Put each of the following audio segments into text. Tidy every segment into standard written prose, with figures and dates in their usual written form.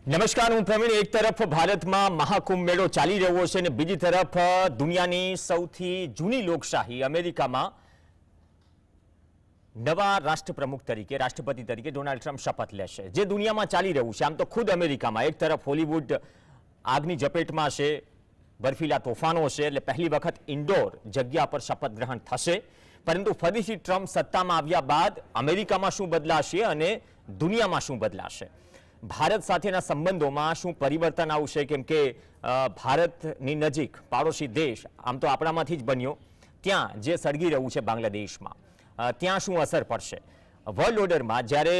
નમસ્કાર, હું પ્રવીણ. એક તરફ ભારતમાં મહાકુંભ મેળો ચાલી રહ્યો છે અને બીજી તરફ દુનિયાની સૌથી જૂની લોકશાહી અમેરિકામાં નવા રાષ્ટ્રપ્રમુખ તરીકે, રાષ્ટ્રપતિ તરીકે ડોનાલ્ડ ટ્રમ્પ શપથ લેશે, જે દુનિયામાં ચાલી રહ્યું છે. આમ તો ખુદ અમેરિકામાં એક તરફ હોલિવૂડ આગની ઝપેટમાં છે, બર્ફીલા તોફાનો છે, એટલે પહેલી વખત ઇન્ડોર જગ્યા પર શપથ ગ્રહણ થશે. પરંતુ ફરીથી ટ્રમ્પ સત્તામાં આવ્યા બાદ અમેરિકામાં શું બદલાશે અને દુનિયામાં શું બદલાશે? ભારત સાથેના સંબંધોમાં શું પરિવર્તન આવશે? કેમ કે ભારતની નજીક પાડોશી દેશ આમ તો આપણામાંથી જ બન્યો, ત્યાં જે સળગી રહ્યું છે બાંગ્લાદેશમાં, ત્યાં શું અસર પડશે? વર્લ્ડ ઓર્ડરમાં જ્યારે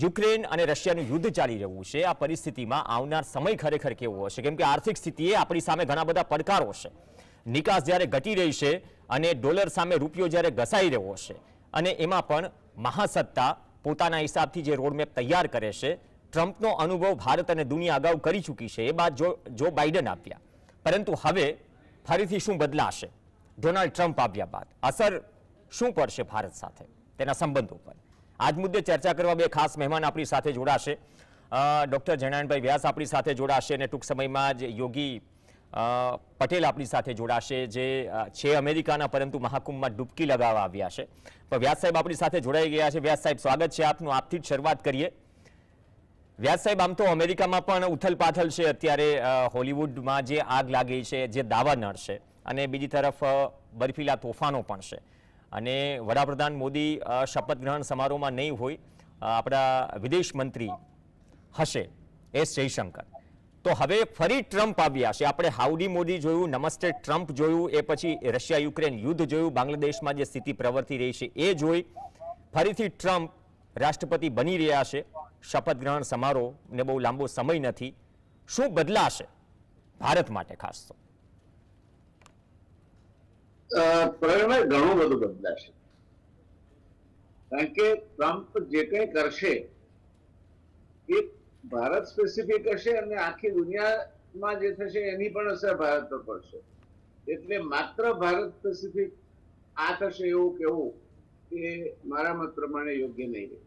યુક્રેન અને રશિયાનું યુદ્ધ ચાલી રહ્યું છે, આ પરિસ્થિતિમાં આવનાર સમય ખરેખર કેવો હશે? કેમ કે આર્થિક સ્થિતિએ આપણી સામે ઘણા બધા પડકારો છે. નિકાસ જ્યારે ઘટી રહી છે અને ડોલર સામે રૂપિયો જ્યારે ઘસાઈ રહ્યો છે, અને એમાં પણ મહાસત્તા પોતાના હિસાબથી જે રોડમેપ તૈયાર કરે છે, ટ્રમ્પનો અનુભવ ભારત અને દુનિયા અગાઉ કરી ચૂકી છે. એ બાદ જો બાઇડન આપ્યા, પરંતુ હવે ફરીથી શું બદલાશે ડોનાલ્ડ ટ્રમ્પ આવ્યા બાદ? અસર શું પડશે ભારત સાથે, તેના સંબંધો પર? આજ મુદ્દે ચર્ચા કરવા બે ખાસ મહેમાન આપણી સાથે જોડાશે. ડૉક્ટર જયનારાયણભાઈ વ્યાસ આપણી સાથે જોડાશે અને ટૂંક સમયમાં જ યોગી પટેલ આપણી સાથે જોડાશે, જે છે અમેરિકાના પરંતુ મહાકુંભમાં ડૂબકી લગાવવા આવ્યા છે. પણ વ્યાસ સાહેબ આપણી સાથે જોડાઈ ગયા છે. વ્યાસ સાહેબ, સ્વાગત છે આપનું. આપથી જ શરૂઆત કરીએ. વ્યાસ સાહેબ, આમ તો અમેરિકામાં પણ ઉથલપાથલ છે અત્યારે. હોલિવૂડમાં જે આગ લાગી છે, જે દાવા નડશે, અને બીજી તરફ બર્ફીલા તોફાનો પણ છે. અને વડાપ્રધાન મોદી શપથ ગ્રહણ સમારોહમાં નહીં હોય, આપણા વિદેશ મંત્રી હશે એસ જયશંકર. તો હવે ફરી ટ્રમ્પ આવ્યા છે. આપણે હાઉડી મોદી જોયું, નમસ્તે ટ્રમ્પ જોયું, એ પછી રશિયા યુક્રેન યુદ્ધ જોયું, બાંગ્લાદેશમાં જે સ્થિતિ પ્રવર્તી રહી છે એ જોઈ. ફરીથી ટ્રમ્પ રાષ્ટ્રપતિ બની રહ્યા છે. શપથ ગ્રહણ સમારોહને બહુ લાંબો સમય નથી. શું બદલાશે ભારત માટે ખાસ તો? પ્રવીણભાઈ, ઘણું બધું બદલાશે. કારણ કે ટ્રમ્પ જે કંઈ કરશે એ ભારત સ્પેસિફિક હશે અને આખી દુનિયામાં જે થશે એની પણ અસર ભારત પર પડશે. એટલે માત્ર ભારત સ્પેસિફિક આ થશે એવું કેવું એ મારા મત પ્રમાણે યોગ્ય નહીં રહે.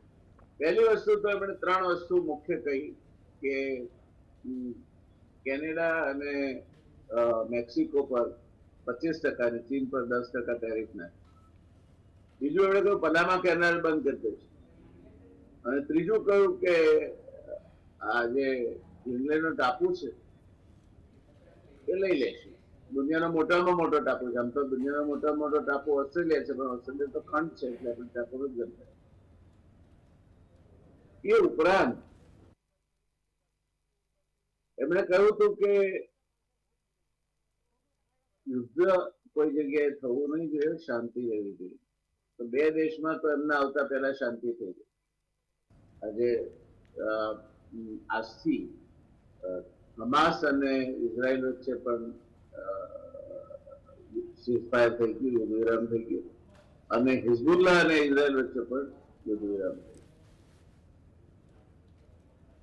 પહેલી વસ્તુ તો એમણે ત્રણ વસ્તુ મુખ્ય કહી કે કેનેડા અને મેક્સિકો પર 25% અને ચીન પર 10% ટેરિફ નાખે. બીજું એમણે કહ્યું પનામા કેનાલ બંધ કરી દેશે. અને ત્રીજું કહ્યું કે આ જે ઇંગ્લેન્ડનો ટાપુ છે એ લઈ લેશે. દુનિયાનો મોટામાં મોટો ટાપુ છે. આમ તો દુનિયાનો મોટામાં મોટો ટાપુ ઓસ્ટ્રેલિયા છે, પણ ઓસ્ટ્રેલિયા તો ખંડ છે એટલે આપણે ટાપુ જ ગણતા. એ ઉપરાંત એમણે કહ્યું હતું કે યુદ્ધ કોઈ જગ્યાએ થવું નહીં જોઈએ, શાંતિ રહેવી જોઈએ. તો બે દેશમાં તો એમના આવતા પહેલા શાંતિ થઈ ગઈ. આજે આજથી હમાસ અને ઇઝરાયલ વચ્ચે પણ સીઝફાયર થઈ ગયું, યુદ્ધ વિરામ થઈ ગયું, અને હિઝબુલ્લાહ અને ઇઝરાયલ વચ્ચે પણ યુદ્ધ વિરામ થઈ ગયું.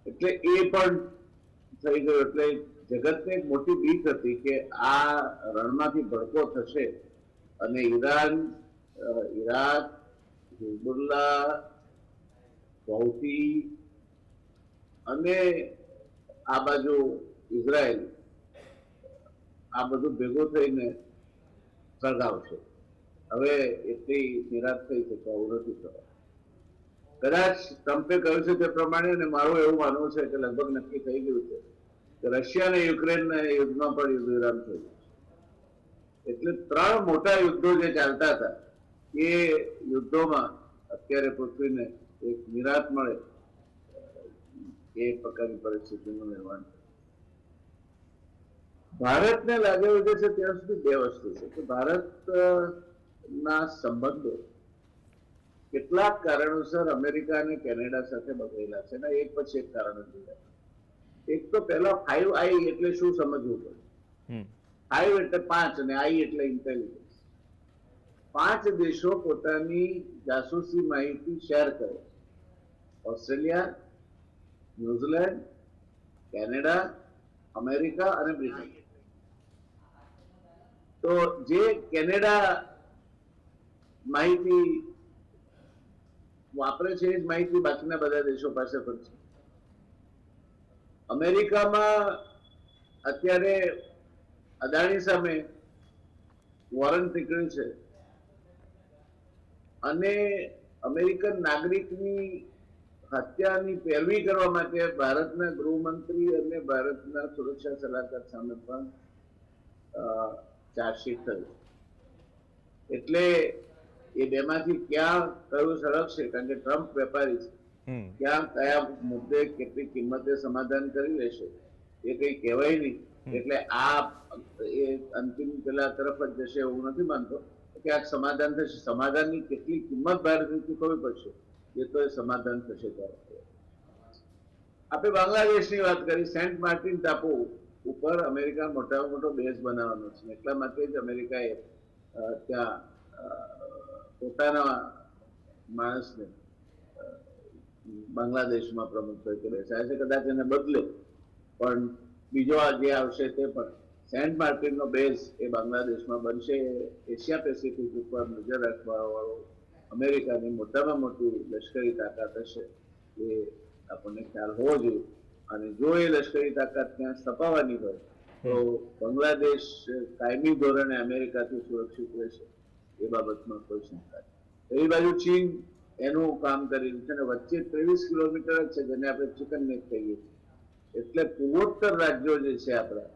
એટલે એ પણ થઈ ગયું. એટલે જગતને એક મોટી બીક હતી કે આ રણમાંથી ભડકો થશે અને ઈરાન, ઈરાક, હિઝબુલ્લાહ, હૌથી અને આ બાજુ ઇઝરાયલ, આ બધું ભેગું થઈને સળગાવશે. હવે એટલી નિરાશ થઈ છે કે આવું નથી થવાનું. કદાચ ટ્રમ્પે કહ્યું છે તે પ્રમાણે, અને મારું એવું માનવું છે કે લગભગ નક્કી થઈ ગયું છે કે રશિયા અને યુક્રેનના યુદ્ધમાં પણ યુદ્ધ વિરામ થઈ ગયું છે. એટલે ત્રણ મોટા યુદ્ધો જે ચાલતા હતા એ યુદ્ધોમાં અત્યારે પૃથ્વીને એક નિરાશ મળે એ પ્રકારની પરિસ્થિતિનું નિર્માણ થયું. ભારતને લાગે છે ત્યાં સુધી બે વસ્તુ છે કે ભારતના સંબંધો કેટલાક કારણોસર અમેરિકા અને કેનેડા સાથે બગડેલા છે. એક પછી એક કારણ જોયા. એક તો પહેલા 5I એટલે શું સમજવું પડે. 5 એટલે 5 અને I એટલે ઇન્ટેલિજન્સ. 5 દેશો પોતાની જાસૂસી માહિતી શેર કરે. ઓસ્ટ્રેલિયા, ન્યુઝીલેન્ડ, કેનેડા, અમેરિકા અને બ્રિટન. તો જે કેનેડા માહિતી વાપરે છે એ જ માહિતી બાકીના બધા દેશો પાસે પણ છે. અમેરિકામાં અત્યારે અદાણી સામે વોરંટ નીકળ્યું છે અને અમેરિકન નાગરિકની હત્યાની પેરવી કરવા માટે ભારતના ગૃહમંત્રી અને ભારતના સુરક્ષા સલાહકાર સામે પણ ચાર્જશીટ થયું. એટલે એ બેમાંથી ક્યાં કયું સળગશે, કારણ કે ટ્રમ્પ વેપારી છે, ક્યાં કયા મુદ્દે કેટલી કિંમતે સમાધાન કરી લેશે એ કઈ કહેવાય નહીં. એટલે આ એ અંતિમ પેલા તરફ જ જશે એવું નથી માનતો. ક્યાંક સમાધાન થશે, સમાધાનની કેટલી કિંમત ભારતની ચૂકવવી પડશે એ તો એ સમાધાન થશે ત્યારે. આપણે બાંગ્લાદેશની વાત કરી. સેન્ટ માર્ટિન ટાપુ ઉપર અમેરિકા મોટામાં મોટો બેઝ બનાવવાનો છે. એટલા માટે જ અમેરિકાએ ત્યાં પોતાના માણસને બાંગ્લાદેશમાં પ્રમુખ તરીકે બેસાડે છે. કદાચ એને બદલે પણ બીજો જે આવશે તે પણ સેન્ટ માર્ટિનનો બેઝ એ બાંગ્લાદેશમાં બનશે. એશિયા પેસિફિક ઉપર નજર રાખવા વાળો અમેરિકાની મોટામાં મોટી લશ્કરી તાકાત હશે એ આપણને ખ્યાલ હોવો જોઈએ. અને જો એ લશ્કરી તાકાત ત્યાં સ્થપાવવાની હોય તો બાંગ્લાદેશ કાયમી ધોરણે અમેરિકાથી સુરક્ષિત રહેશે એ બાબતમાં કોઈ શંકા નથી. એ બાજુ ચીન એનું કામ કરી રહ્યું છે અને વચ્ચે 23 કિલોમીટર જ છે જેને આપણે ચિકન નેક કહીએ છીએ. એટલે પૂર્વોત્તર રાજ્યો જે છે આપણા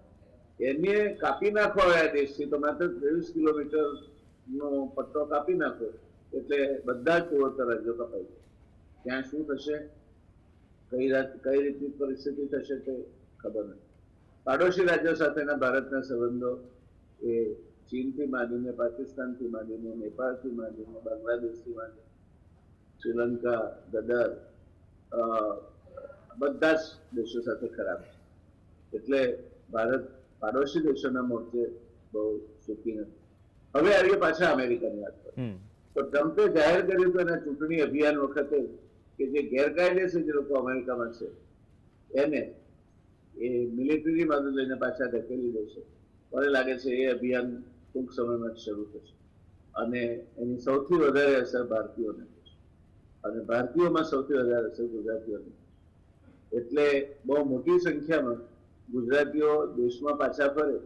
એને કાપી નાખવા આ દેશથી તો માત્ર 23 કિલોમીટર નો પટ્ટો કાપી નાખો એટલે બધા જ પૂર્વોત્તર રાજ્યો કપાઈ જાય. ત્યાં શું થશે, કઈ રીતની પરિસ્થિતિ થશે તે ખબર નથી. પાડોશી રાજ્યો સાથેના ભારતના સંબંધો એ ચીનથી માંડીને, પાકિસ્તાનથી માંડીને, નેપાળથી માંડીને, બાંગ્લાદેશથી માંડીને, શ્રીલંકા, ગદર બધા જ દેશો સાથે ખરાબ છે. એટલે ભારત પાડોશી દેશોના મોરચે બહુ સુખી નથી. હવે આવીએ પાછા અમેરિકાની વાત પર. તો ટ્રમ્પે જાહેર કર્યું હતું એના ચૂંટણી અભિયાન વખતે કે જે ગેરકાયદેસર જે લોકો અમેરિકામાં છે એને એ મિલિટરી બાજુ લઈને પાછા ધકેલી દેશે. મને લાગે છે એ અભિયાન ટૂંક સમયમાં જ શરૂ થશે અને એની સૌથી વધારે અસર ભારતીયોને થશે અને ભારતીયોમાં સૌથી વધારે અસર ગુજરાતીઓને. એટલે બહુ મોટી સંખ્યામાં ગુજરાતીઓ દેશમાં પાછા ફરે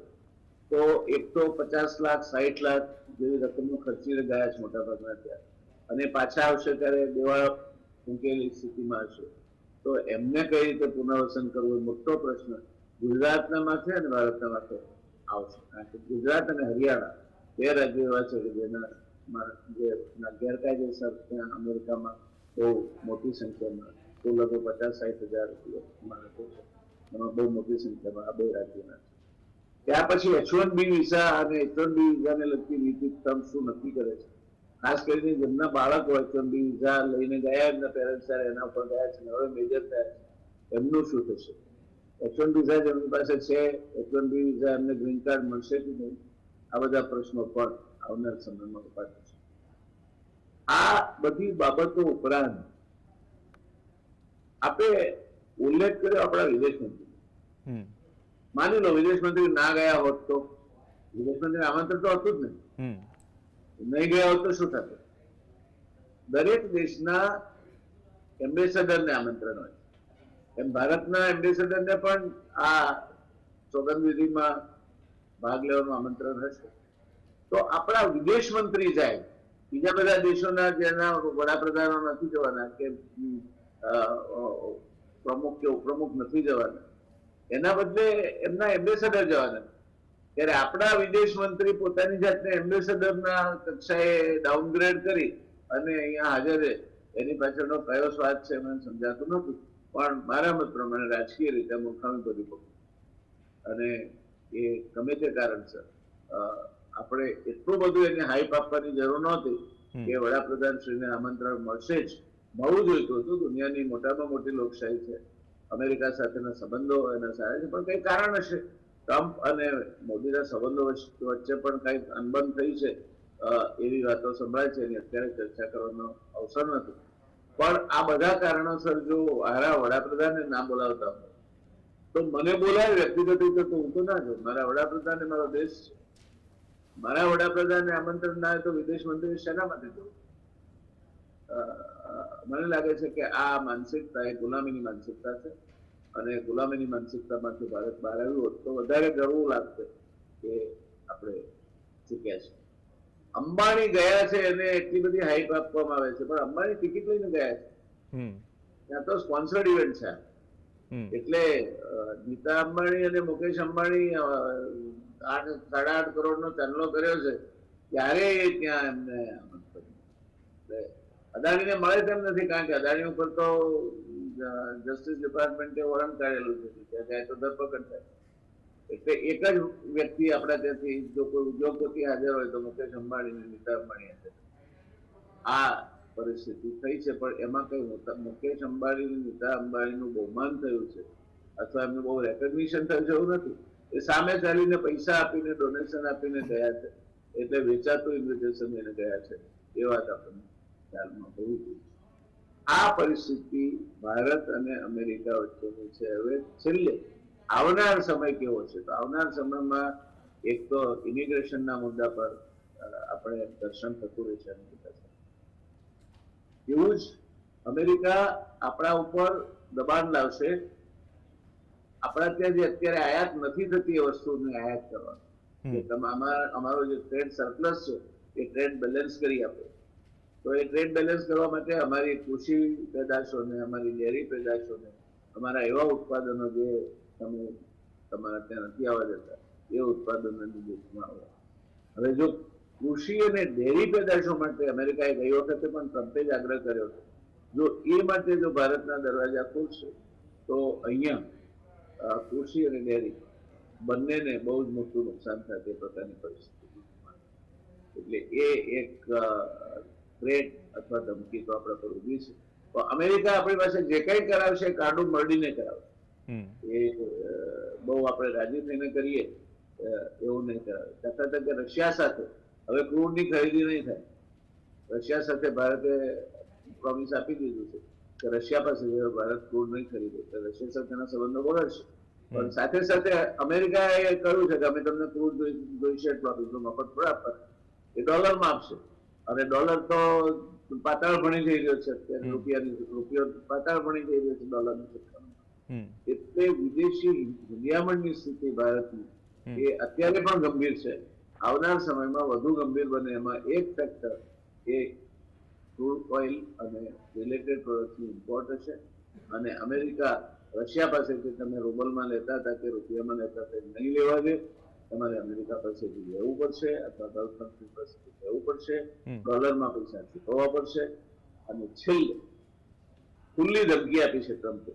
તો એક તો 50 લાખ 60 લાખ જેવી રકમનો ખર્ચીને ગયા છે મોટાભાગના ત્યાં, અને પાછા આવશે ત્યારે દેવા મૂકેલી સ્થિતિમાં હશે. તો એમને કઈ રીતે પુનર્વસન કરવું એ મોટો પ્રશ્ન ગુજરાતના માથે અને ભારતના માથે આવશે. કારણ કે ગુજરાત અને હરિયાણા બે રાજ્યો એવા છે કે જેના ગેરકાયદેસર ત્યાં અમેરિકામાં બહુ મોટી સંખ્યામાં કુલ લગભગ 50-60 હજાર માણસો છે. એમાં બહુ મોટી સંખ્યામાં આ બે રાજ્યોના છે. ત્યાર પછી H1B વિઝા અને H1B વિઝાને લગતી નીતિ ટ્રમ્પ શું નક્કી કરે છે, ખાસ કરીને જેમના બાળકો H1B વિઝા લઈને ગયા, એમના પેરેન્ટ્સ એના ઉપર ગયા છે, હવે મેજર થયા છે, એમનું શું થશે? H1B વિઝા જેમની પાસે છે, H1B વિઝા એમને ગ્રીન કાર્ડ મળશે કે નહીં, આ બધા પ્રશ્નો પણ આવનાર સમયમાં ઉભા થશે. આ બધી બાબતો ઉપરાંત આપણે ઉલ્લેખ કર્યો આપણા વિદેશ મંત્રી. માની લો વિદેશ મંત્રી ના ગયા હોત તો, વિદેશ મંત્રી આમંત્રણ તો હતું જ નહીં, નહીં ગયા હોત તો શું થતું? દરેક દેશના એમ્બેસેડરને આમંત્રણ હોય, એમ ભારતના એમ્બેસેડરને પણ આ સોગંદવિધિમાં ભાગ લેવાનું આમંત્રણ હશે. તો આપણા વિદેશ મંત્રી જાય, બીજા બધા દેશોના જેના વડાપ્રધાનો નથી જવાના કે પ્રમુખ કે ઉપપ્રમુખ નથી જવાના, એના બદલે એમના એમ્બેસેડર જવાના. ત્યારે આપણા વિદેશ મંત્રી પોતાની જાતને એમ્બેસેડરના કક્ષાએ ડાઉનગ્રેડ કરી અને અહીંયા હાજર રહે, એની પાછળનો કયો સ્વાદ છે મને સમજાતું નથી. પણ મારા મત પ્રમાણે રાજકીય રીતે મૂર્ખામી ભરી પડે અને એ ગમે તે કારણસર આપણે એટલું બધું એને હાઈપ આપવાની જરૂર નહોતી કે વડાપ્રધાન શ્રીને આમંત્રણ મળશે જ, મળવું જોઈતું હતું. દુનિયાની મોટામાં મોટી લોકશાહી છે, અમેરિકા સાથેના સંબંધો એના સારા છે, પણ કઈ કારણ હશે ટ્રમ્પ અને મોદીના સંબંધો વચ્ચે પણ કઈક અનબન થઈ છે એવી વાતો સંભળાય છે. એની અત્યારે ચર્ચા કરવાનો અવસર નથી. પણ આ બધા કારણોસર જો મારા વડાપ્રધાનને ના બોલાવતા હોય તો મને બોલાવે વ્યક્તિગત રીતે તો હું તો ના જાઉં. મારા વડાપ્રધાન મારો દેશ છે, મારા વડાપ્રધાનને આમંત્રણ ના હોય તો વિદેશ મંત્રી શેના માટે જવું? મને લાગે છે કે આ માનસિકતા એ ગુલામીની માનસિકતા છે અને ગુલામીની માનસિકતામાંથી ભારત બહાર આવ્યું હોત તો વધારે ગર્વ લાગશે કે આપણે ચૂક્યા છે. અંબાણી ગયા છે એને એટલી બધી હાઈપ આપવામાં આવે છે, પણ અંબાણી ટિકિટ લઈને ગયા છે, ત્યાં તો સ્પોન્સર્ડ ઇવેન્ટ છે. એટલે નીતા અંબાણી અને મુકેશ અંબાણી 8.5 કરોડનો ચાંદલો કર્યો છે ત્યારે ત્યાં એમને અદાણીને મળે તેમ નથી, કારણ કે અદાણી ઉપર તો જસ્ટિસ ડિપાર્ટમેન્ટે વોરંટ કાઢેલું છે, ત્યાં જાય તો ધરપકડ થાય. એટલે એક જ વ્યક્તિ આપણા ત્યાંથી જો કોઈ ઉદ્યોગપતિ હાજર હોય તો મુકેશ અંબાણી અને નીતા અંબાણી હાજર. આ પરિસ્થિતિ થઈ છે, પણ એમાં કઈ મુકેશ અંબાણી અને નીતા અંબાણીનું બહુમાન થયું છે અથવા એમનું બહુ રેકગ્નિશન થયું છે એવું નથી. એ સામે ચાલીને પૈસા આપીને ડોનેશન આપીને ગયા છે, એટલે વેચાતું ઇન્વિટેશન લઈને ગયા છે એ વાત આપણને ખ્યાલમાં હોવી જોઈએ. આ પરિસ્થિતિ ભારત અને અમેરિકા વચ્ચેની છે. હવે છેલ્લે આવનાર સમય કેવો છે? તો આવનાર સમયમાં એક તો ઇમિગ્રેશનના મુદ્દા પર આપણે દર્શન થતું રહેશે. એવું જ અમેરિકા આપણા ઉપર દબાણ લાવશે. આપણા ત્યાં જે અત્યારે આયાત નથી થતી એ વસ્તુને આયાત કરવાની, અમારો જે ટ્રેડ સરપ્લસ છે એ ટ્રેડ બેલેન્સ કરી આપે. તો એ ટ્રેડ બેલેન્સ કરવા માટે અમારી કૃષિ પેદાશોને, અમારી ડેરી પેદાશોને, અમારા એવા ઉત્પાદનો જે તમે તમારા ત્યાં નથી આવવા દેતા એ ઉત્પાદનોની દેશમાં આવે. હવે જો કૃષિ અને ડેરી પેદાશો માટે અમેરિકાએ ગઈ વખતે પણ ટ્રમ્પે જ આગ્રહ કર્યો હતો, જો એ માટે જો ભારતના દરવાજા ખુલશે તો અહીંયા કૃષિ અને ડેરી બંનેને બહુ જ મોટું નુકસાન થાય તે પ્રકારની પરિસ્થિતિ. એટલે એ એક થ્રેટ અથવા ધમકી તો આપણા પર ઉભી છે. તો અમેરિકા આપણી પાસે જે કઈ કરાવશે કાઢું મરડીને કરાવશે. એ બહુ આપણે રાજી થઈને કરીએ એવું નહીં કરાવે. દાખલા તરીકે રશિયા સાથે હવે ક્રૂડની ખરીદી નહીં થાય. રશિયા સાથે ભારતે પ્રોમિસ આપી દીધું છે કે રશિયા પાસે ભારત ક્રૂડ નહીં ખરીદે, રશિયા સાથેના સંબંધો બગડશે. પણ સાથે સાથે અમેરિકાએ કહ્યું છે કે અમે તમને ક્રૂડ જોઈશે એટલું આપીશું, મફત થોડા આપવા, એ ડોલરમાં આપશે. અને ડોલર તો પાતાળ ભણી જઈ રહ્યો છે અત્યારે, રૂપિયો પાતાળ ભણી જઈ રહ્યો છે ડોલરની સરખામણીમાં. એટલે વિદેશી નિયામણની સ્થિતિ ભારતની એ અત્યારે પણ ગંભીર છે. આવનાર સમયમાં વધુ ગંભીર બને એમાં એક ફેક્ટર એ ક્રૂડ ઓઇલ અને રિલેટેડ પ્રોડક્ટની ઇમ્પોર્ટ હશે. અને અમેરિકા રશિયા પાસેથી તમે રૂબલમાં લેતા હતા કે રૂપિયામાં લેતા હતા નહીં લેવા દે, તમારે અમેરિકા પાસેથી લેવું પડશે અથવા ગલ્ફ કન્ટ્રી પાસેથી લેવું પડશે, ડોલરમાં પૈસા ચૂકવવા પડશે. અને છેલ્લે ખુલ્લી ધમકી આપી છે ટ્રમ્પે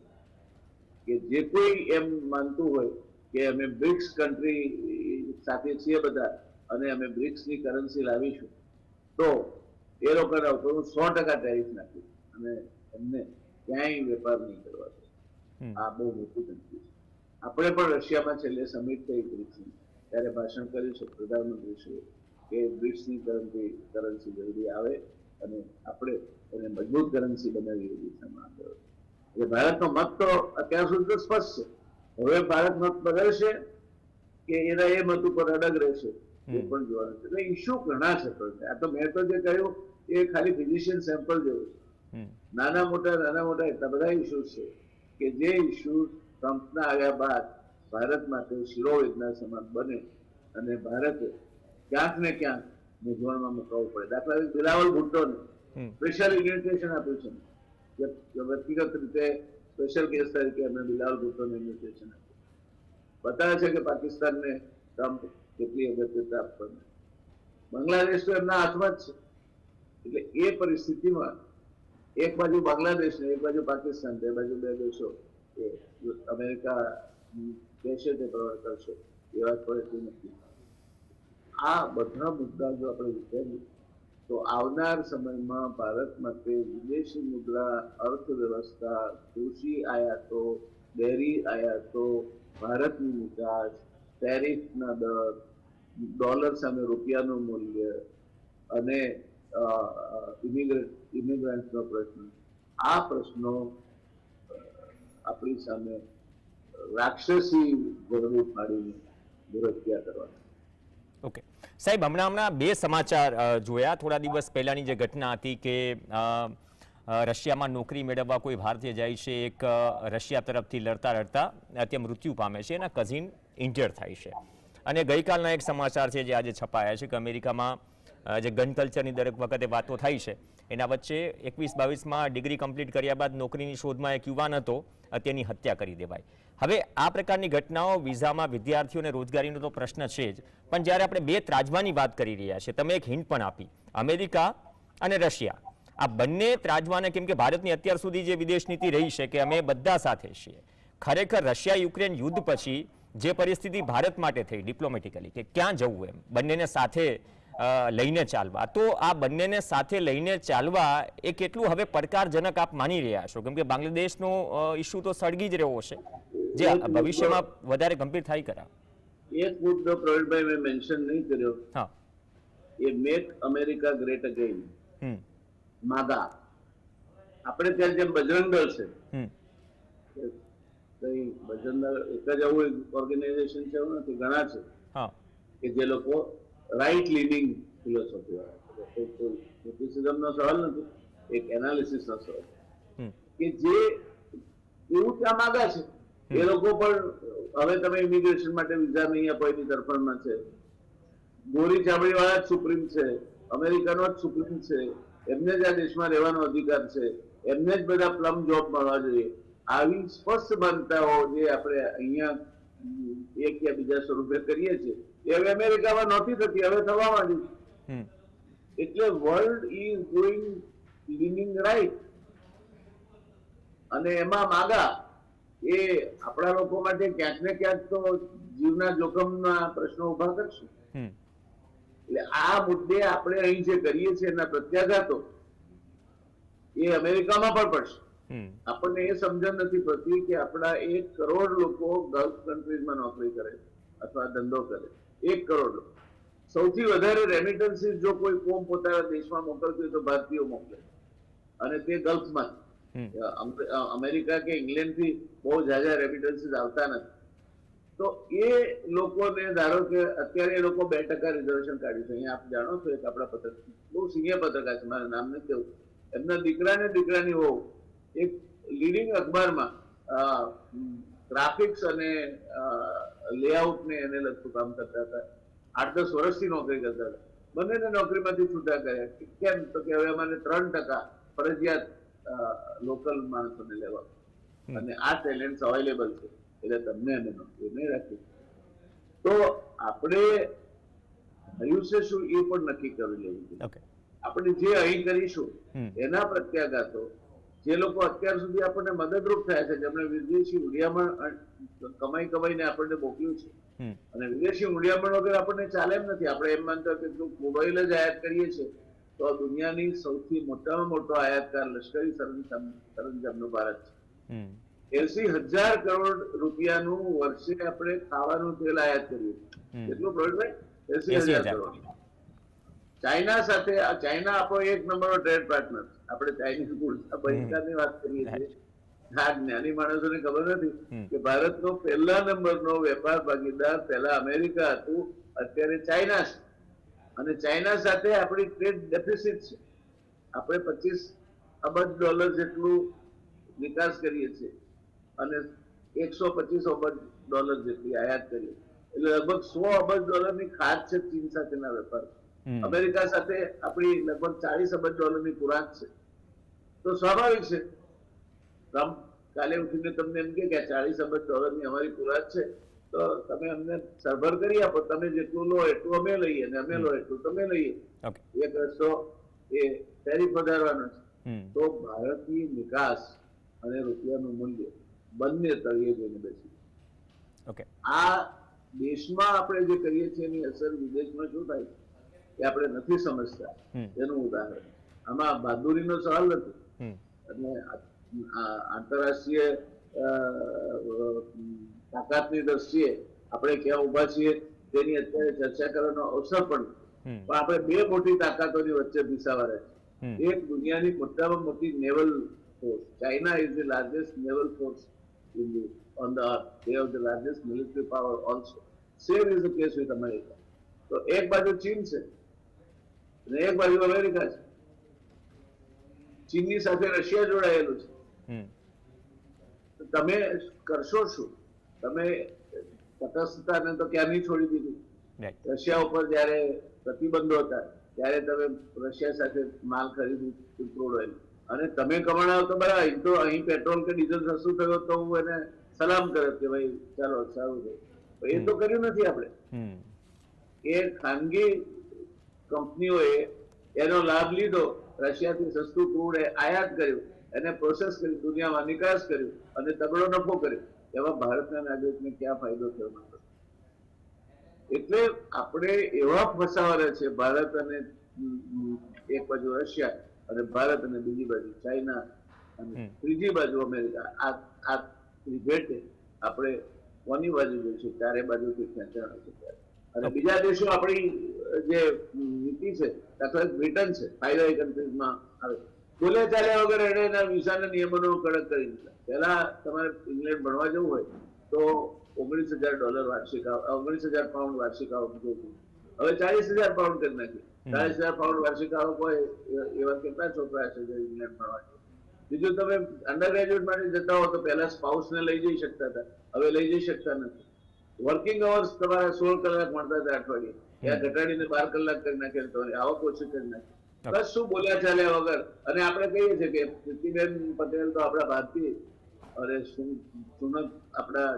કે જે કોઈ એમ માનતું હોય કે અમે બ્રિક્સ કન્ટ્રી સાથે છીએ બધા અને અમે બ્રિક્સની કરન્સી લાવીશું તો એ લોકોના ઉપર હું 100% ટેરિફ નાખીશ અને એમને ક્યાંય વેપાર નહીં કરવા દે. આ બહુ મોટું ધમકી છે. આપણે પણ રશિયામાં છેલ્લે સમિટ થઈ બ્રિક્સની ત્યારે ભાષણ કર્યું છે પ્રધાનમંત્રીશ્રીએ કે બ્રિક્સની કરન્સી જલ્દી આવે અને આપણે એને મજબૂત કરન્સી બનાવી એ દિશામાં આગળ. એટલે ભારતનો મત તો અત્યાર સુધી તો સ્પષ્ટ છે. હવે ભારત મત બદલશે કે એના એ મત ઉપર અડગ રહેશે એ પણ જોવાનું છે. એટલે ઇસ્યુ ઘણા છે. આ તો મેં તો જે કહ્યું એ ખાલી ફિઝિશિયન સેમ્પલ જેવું છે. નાના મોટા એટલા બધા ઇસ્યુઝ છે કે જે ઇસ્યુઝ ટ્રમ્પના આવ્યા બાદ ભારત માટે શિરોવેદના સમાન બને અને ભારતે ક્યાંક ને ક્યાંક મૂંઝવણમાં મુકાવવું પડે. દાખલા તરીકે બિલાવલ ભુટ્ટોને સ્પેશિયલ ઇન્વિટેશન આપ્યું છે, વ્યક્તિગત રીતે સ્પેશિયલ કેસ તરીકે અમે બિલાવલ ભુટ્ટોને ઇન્વિટેશન આપ્યું. બતાવે છે કે પાકિસ્તાનને ટ્રમ્પ કેટલી અગત્યતા આપવાની. બાંગ્લાદેશ તો એમના હાથમાં જ છે. એટલે એ પરિસ્થિતિમાં એક બાજુ બાંગ્લાદેશ ને એક બાજુ પાકિસ્તાન, બે બાજુ બે દેશો એ અમેરિકા કહેશે તે પ્રવર્ત કરશે એ વાત પડતી નથી. આ બધા મુદ્દા જો આપણે વિચારીએ તો આવનાર સમયમાં ભારત માટે વિદેશી મુદ્રા, અર્થવ્યવસ્થા, કૃષિ આયાતો, ડેરી આયાતો, ભારતની નિકાસ, ટેરિફના દર, ડોલર સામે રૂપિયાનું મૂલ્ય અને ઇમિગ્રન્ટનો પ્રશ્ન, આ પ્રશ્નો આપણી સામે રાક્ષસી ગરબો ફાડીને દુરહત્યા કરવાના. ઓકે સાહેબ, હમણાં બે સમાચાર જોયા. થોડા દિવસ પહેલાની જે ઘટના હતી કે રશિયામાં નોકરી મેળવવા કોઈ ભારતીય જાય છે, એક રશિયા તરફથી લડતા તે મૃત્યુ પામે છે, એના કઝિન ઇન્જર્ડ થાય છે. અને ગઈકાલના એક સમાચાર છે જે આજે છપાયા છે કે અમેરિકામાં જે ગન કલ્ચરની દરેક વખતે વાતો થાય છે એના વચ્ચે 21-22માં ડિગ્રી કમ્પ્લીટ કર્યા બાદ નોકરીની શોધમાં એક યુવાન હતો, તેની હત્યા કરી દેવાય. હવે આ પ્રકારની ઘટનાઓ વિઝામાં વિદ્યાર્થીઓને રોજગારીનો તો પ્રશ્ન છે જ, પણ જ્યારે આપણે બે ત્રાજવાની વાત કરી રહ્યા છીએ, તમે એક હિન્ટ પણ આપી, અમેરિકા અને રશિયા, આ બંને ત્રાજવાને, કેમ કે ભારતની અત્યાર સુધી જે વિદેશ નીતિ રહી છે કે અમે બધા સાથે છીએ, ખરેખર રશિયા યુક્રેન યુદ્ધ પછી જે પરિસ્થિતિ ભારત માટે થઈ ડિપ્લોમેટિકલી કે ક્યાં જવું, એમ બંનેને સાથે લઈને ચાલવા, તો આ બંનેને સાથે લઈને ચાલવા એ કેટલું હવે પડકારજનક આપ માની રહ્યા છો? કેમ કે બાંગ્લાદેશનો ઇસ્યુ તો સળગી જ રહ્યો છે, જે ભવિષ્યમાં વધારે ગંભીર થાય કરા. એક મુદ્દો પ્રવીણભાઈ મેં મેન્શન નહીં કર્યો, હા, એ મેક અમેરિકા ગ્રેટ અગેન, માગા. આપણે ત્યાં જેમ બજરંગ દળ છે, કઈ બજરંગ દળ એક જ આવું ઓર્ગેનાઇઝેશન છે એવું નથી, ઘણા છે કે જે લોકો રાઈટ લીનિંગ ફિલોસોફી વાળા, ક્રિટિસિઝમ નો સવાલ નથી, એક એનાલિસિસ નો સવાલ, કે જે એવું ત્યાં માગા છે એ લોકો પણ હવે તમે ઇમિગ્રેશન માટે વિઝા નહીં આપો એની તરફેણમાં છે. ગોરી ચામડી વાળા જ સુપ્રીમ છે, અમેરિકાનો જ સુપ્રીમ છે, એમને જ આ દેશમાં રહેવાનો અધિકાર છે, એમને જ બધા પ્લમ જોબ મળવા જોઈએ. આવી સ્પષ્ટ માનતાઓ જે આપણે અહીંયા એક યા બીજા સ્વરૂપે કરીએ છીએ એ હવે અમેરિકામાં નહોતી થતી, હવે થવા માંડી. એટલે world is going leaning right, અને એમાં માગા એ આપણા લોકો માટે ક્યાંક ને ક્યાંક તો જીવના જોખમના પ્રશ્નો ઉભા કરશે. એટલે આ મુદ્દે આપણે અહીં જે કરીએ છીએ એના પ્રત્યાઘાતો એ અમેરિકામાં પણ પડશે. આપણને એ સમજણ નથી પડતી કે આપણા 1 કરોડ લોકો ગલ્ફ કન્ટ્રીઝમાં નોકરી કરે અથવા ધંધો કરે. 1 કરોડ લોકો. સૌથી વધારે રેમિટન્સીસ જો કોઈ કોમ પોતાના દેશમાં મોકલતી હોય તો ભારતીયો મોકલે, અને તે ગલ્ફમાં. અમેરિકા કે ઇંગ્લેન્ડ થી બહુ ઝાઝા રેમિટન્સીસ આવતા નથી. તો એ લોકોને ધારો કે અત્યારે એ લોકો 2% રિઝર્વેશન કાઢ્યું છે. અહીંયા આપ જાણો છો, એક આપણા પત્રકાર, બહુ સિનિયર પત્રકાર છે, મારું નામ નથી કેવું, એમના દીકરાની વહુ એક લીડિંગ અખબારમાં ગ્રાફિક્સ અને લેઆઉટ ને એને લગતું કામ કરતા હતા. 8-10 વર્ષથી નોકરી કરતા હતા. બંનેને નોકરીમાંથી છૂટા કર્યા. કેમ? તો કે હવે અમારે 3% ફરજિયાત લોકલ માણસોને લેવા, અને આ ટેલેન્ટ અવેલેબલ છે એટલે તમને અમે નોકરી નહીં રાખી. તો આપણે આયુષ્ય શું એ પણ નક્કી કરી લેવું જોઈએ. આપણે જે અહીં કરીશું એના પ્રત્યાઘાતો, જે લોકો અત્યાર સુધી આપણને મદદરૂપ થયા છે, જેમણે વિદેશી મૂડિયામણ કમાઈને આપણને મોકલ્યું છે, અને વિદેશી મૂડિયામણ વગર આપણને ચાલે એમ નથી. આપણે એમ માનતા કે મોબાઈલ જ આયાત કરીએ છીએ તો દુનિયાની સૌથી મોટામાં મોટો આયાતકાર લશ્કરી સરંજામનો ભારત છે. 80,000 કરોડ રૂપિયાનું વર્ષે આપણે ખાવાનું તેલ આયાત કરીએ છીએ. કેટલું પ્રવીણભાઈ? 80,000 કરોડ. ચાઇના સાથે, ચાઇના આપણો 1 નંબરનો ટ્રેડ પાર્ટનર. આપણે ચાઇનીઝ બહિષ્કારની વાત કરીએ છીએ. આ જ્ઞાની માણસોને ખબર નથી કે ભારતનો પહેલા નંબરનો વેપાર ભાગીદાર પહેલા અમેરિકા હતું, અત્યારે ચાઇના છે. અને ચાઇના સાથે આપણી ટ્રેડ ડેફિસિટ છે. આપણે $25 અબજ જેટલું નિકાસ કરીએ છીએ અને $125 અબજ જેટલી આયાત કરીએ, એટલે લગભગ $100 અબજની ખાત છે ચીન સાથેના વેપાર. અમેરિકા સાથે આપણી લગભગ $40 અબજની પુરાંત છે. તો સ્વાભાવિક છે ટ્રમ્પ કાલે ઉઠીને તમને એમ કે $40 અબજની અમારી પુરાંત છે, તો તમે અમને સરભર કરી આપો, તમે જેટલું લો એટલું અમે લઈએ અને અમે લો એટલું તમે લઈએ. એક રસ્તો એ ટેરિફ વધારવાનો છે. તો ભારતની નિકાસ અને રૂપિયાનું મૂલ્ય બંને તળિયે જઈને બેસી. આ દેશમાં આપણે જે કરીએ છીએ એની અસર વિદેશમાં શું થાય એ આપણે નથી સમજતા. એનું ઉદાહરણ આમાં બહાદુરીનો સવાલ નથી, અને આંતરરાષ્ટ્રીય તાકાતની દ્રષ્ટિએ આપણે ક્યાં ઉભા છીએ તેની અત્યારે ચર્ચા કરવાનો અવસર પણ આપણે 2 મોટી તાકાતોની વચ્ચે ભીસાવા રહે છે. એક દુનિયાની મોટામાં મોટી naval force, China is the largest naval force in the on the earth. They have the largest military power also. Same is the case with America. તો એક બાજુ ચીન છે અને એક બાજુ અમેરિકા છે. ચીનની સાથે રશિયા જોડાયેલું છે. હમ. તો તમે કરશો શું? તમે તટસ્થતાને તો ક્યારની છોડી દીધી. રાઈટ. રશિયા ઉપર જયારે પ્રતિબંધો હતા ત્યારે તમે રશિયા સાથે માલ ખરીદ્યું ક્રૂડ ઓઇલ, અને તમે કમાણાઓ તો બરાબર. અહીં તો અહીં પેટ્રોલ કે ડીઝલ સસ્તું થયું તો હું એને સલામ કર્યો કે ભાઈ ચાલો સારું છે. એ તો કર્યું નથી આપણે. હમ. એ ખાનગી કંપનીઓએ એનો લાભ લીધો, રશિયાથી સસ્તું ક્રૂડ આયાત કર્યું, એને પ્રોસેસ કરી, દુનિયામાં નિકાસ કર્યું અને તગડો નફો કર્યો. એમાં ભારતના નાગરિકને ક્યાં ફાયદો થયો? એટલે આપણે એવા ફસાવાના છે, ભારત અને એક બાજુ રશિયા અને ભારત અને બીજી બાજુ ચાઇના અને ત્રીજી બાજુ અમેરિકા. આ ત્રિભેટે આપણે કોની બાજુ જોઈશું? ચારે બાજુથી ખેંચાણ છે. અને બીજા દેશો આપણી જે નીતિ છે, દાખલા બ્રિટન છે, 5 કન્ટ્રીઝમાં આવે, બોલ્યા ચાલ્યા વગર એને એના વિઝાના નિયમનો કડક કરી દીધા. પહેલા તમારે ઇંગ્લેન્ડ ભણવા જવું હોય તો $19,000 વાર્ષિક, 19,000 પાઉન્ડ વાર્ષિક આવક જોઈતી. હવે 40,000 પાઉન્ડ કરી નાખી. 40,000 પાઉન્ડ વાર્ષિક આવક હોય એવા કેટલા છોકરા છે જે ઇંગ્લેન્ડ ભણવા જાય? બીજું, તમે અંડર ગ્રેજ્યુએટ માટે જતા હો તો પહેલા સ્પાઉસને લઈ જઈ શકતા હતા, હવે લઈ જઈ શકતા નથી. વર્કિંગ અવર્સ તમારે 16 કલાક મળતા હતા અઠવાડિયે, ત્યાં ઘટાડીને 12 કલાક કરી નાખે, તમારી આવક ઓછી કરી નાખી. બસ શું બોલ્યા ચાલ્યા વગર. અને આપણે કહીએ છીએ કે પ્રીતિબેન પટેલ તો આપણા ભારતીય, અરે સુનક આપણા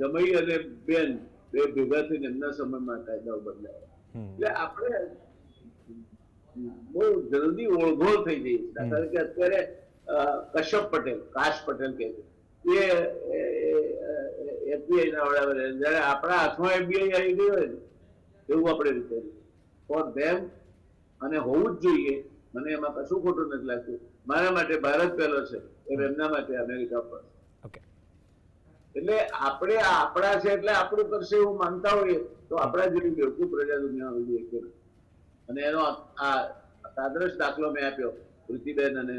જમાઈ અને બેન બે ભેગા થઈને એમના સમયમાં કાયદાઓ બદલાયા. એટલે આપણે બહુ જલ્દી ઓળઘોળ થઈ જઈએ. દાખલા કે અત્યારે કશ્યપ પટેલ, કાશ પટેલ કહે છે, એ FBI ના વડા બને. જયારે આપણા હાથમાં FBI આવી ગઈ હોય ને એવું આપણે વિચાર્યું ફોર ધેમ, અને હોવું જ જોઈએ. મને એમાં કશું ખોટું નથી લાગતું. મારા માટે ભારત પહેલો છે, એમના માટે અમેરિકા પર. એટલે આપણે આપણા છે એટલે આપણું કરશે એવું માનતા હોઈએ તો આપણા જેવી બેવકૂફ પ્રજા દુનિયામાં જોઈએ કે. અને એનો આ આદર્શ દાખલો મેં આપ્યો પ્રીતિબેન અને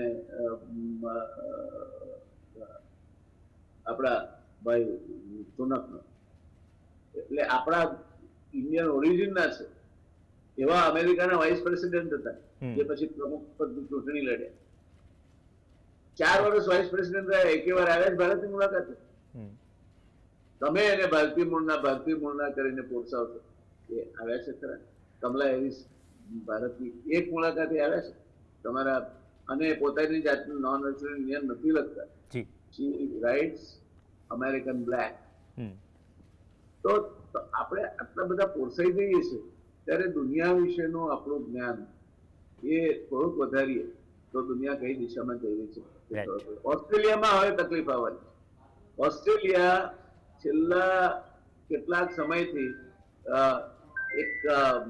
આપણા ભાઈ સુનકનો. એટલે આપણા ઇન્ડિયન ઓરિજિનના છે એવા અમેરિકાના વાઇસ પ્રેસિડેન્ટ હતા, જે પછી પ્રમુખ પદની ચૂંટણી લડ્યા. 4 વર્ષ વાઇસ પ્રેસિડેન્ટ રહ્યા, એકે વાર આવ્યા જ ભારતની મુલાકાતે. તમે એને ભારતીય મૂળના કરીને પોષાવશો, એ આવ્યા છે ખરા? કમલા હેરિસ ભારતની એક મુલાકાતે આવ્યા છે તમારા, અને પોતાની જાતનું નોન રેસિડેન્ટ નિયમ નથી લખતા. શી રાઇટ્સ અમેરિકન બ્લેક. તો આપણે આટલા બધા પોસાઈ જઈએ છીએ ત્યારે દુનિયા વિશેનું આપણું જ્ઞાન એ થોડુંક વધારીએ તો દુનિયા કઈ દિશામાં જઈ રહી છે. ઓસ્ટ્રેલિયામાં હવે તકલીફ આવવાની. ઓસ્ટ્રેલિયા છેલ્લા કેટલાક સમયથી એક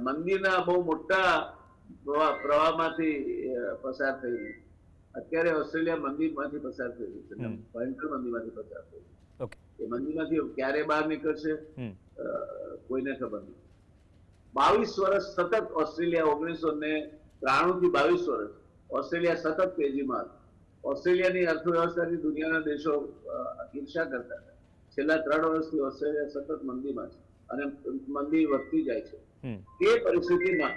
મંદીના બહુ મોટા પ્રવાહમાંથી પસાર થઈ રહી. અત્યારે ઓસ્ટ્રેલિયા મંદીમાંથી પસાર થઈ રહ્યું છે, ભયંકર મંદીમાંથી પસાર થઈ રહ્યું. એ મંદીમાંથી ક્યારે બહાર નીકળશે કોઈને ખબર નથી. 22 વર્ષ સતત ઓસ્ટ્રેલિયા, 1993 થી 22 વર્ષ ઓસ્ટ્રેલિયા સતત તેજીમાં હતું. ઓસ્ટ્રેલિયાની અર્થવ્યવસ્થાથી દુનિયાના દેશો ઈર્ષા કરતા હતા. છેલ્લા 3 વર્ષથી ઓસ્ટ્રેલિયા સતત મંદીમાં છે અને મંદી વધતી જાય છે. તે પરિસ્થિતિમાં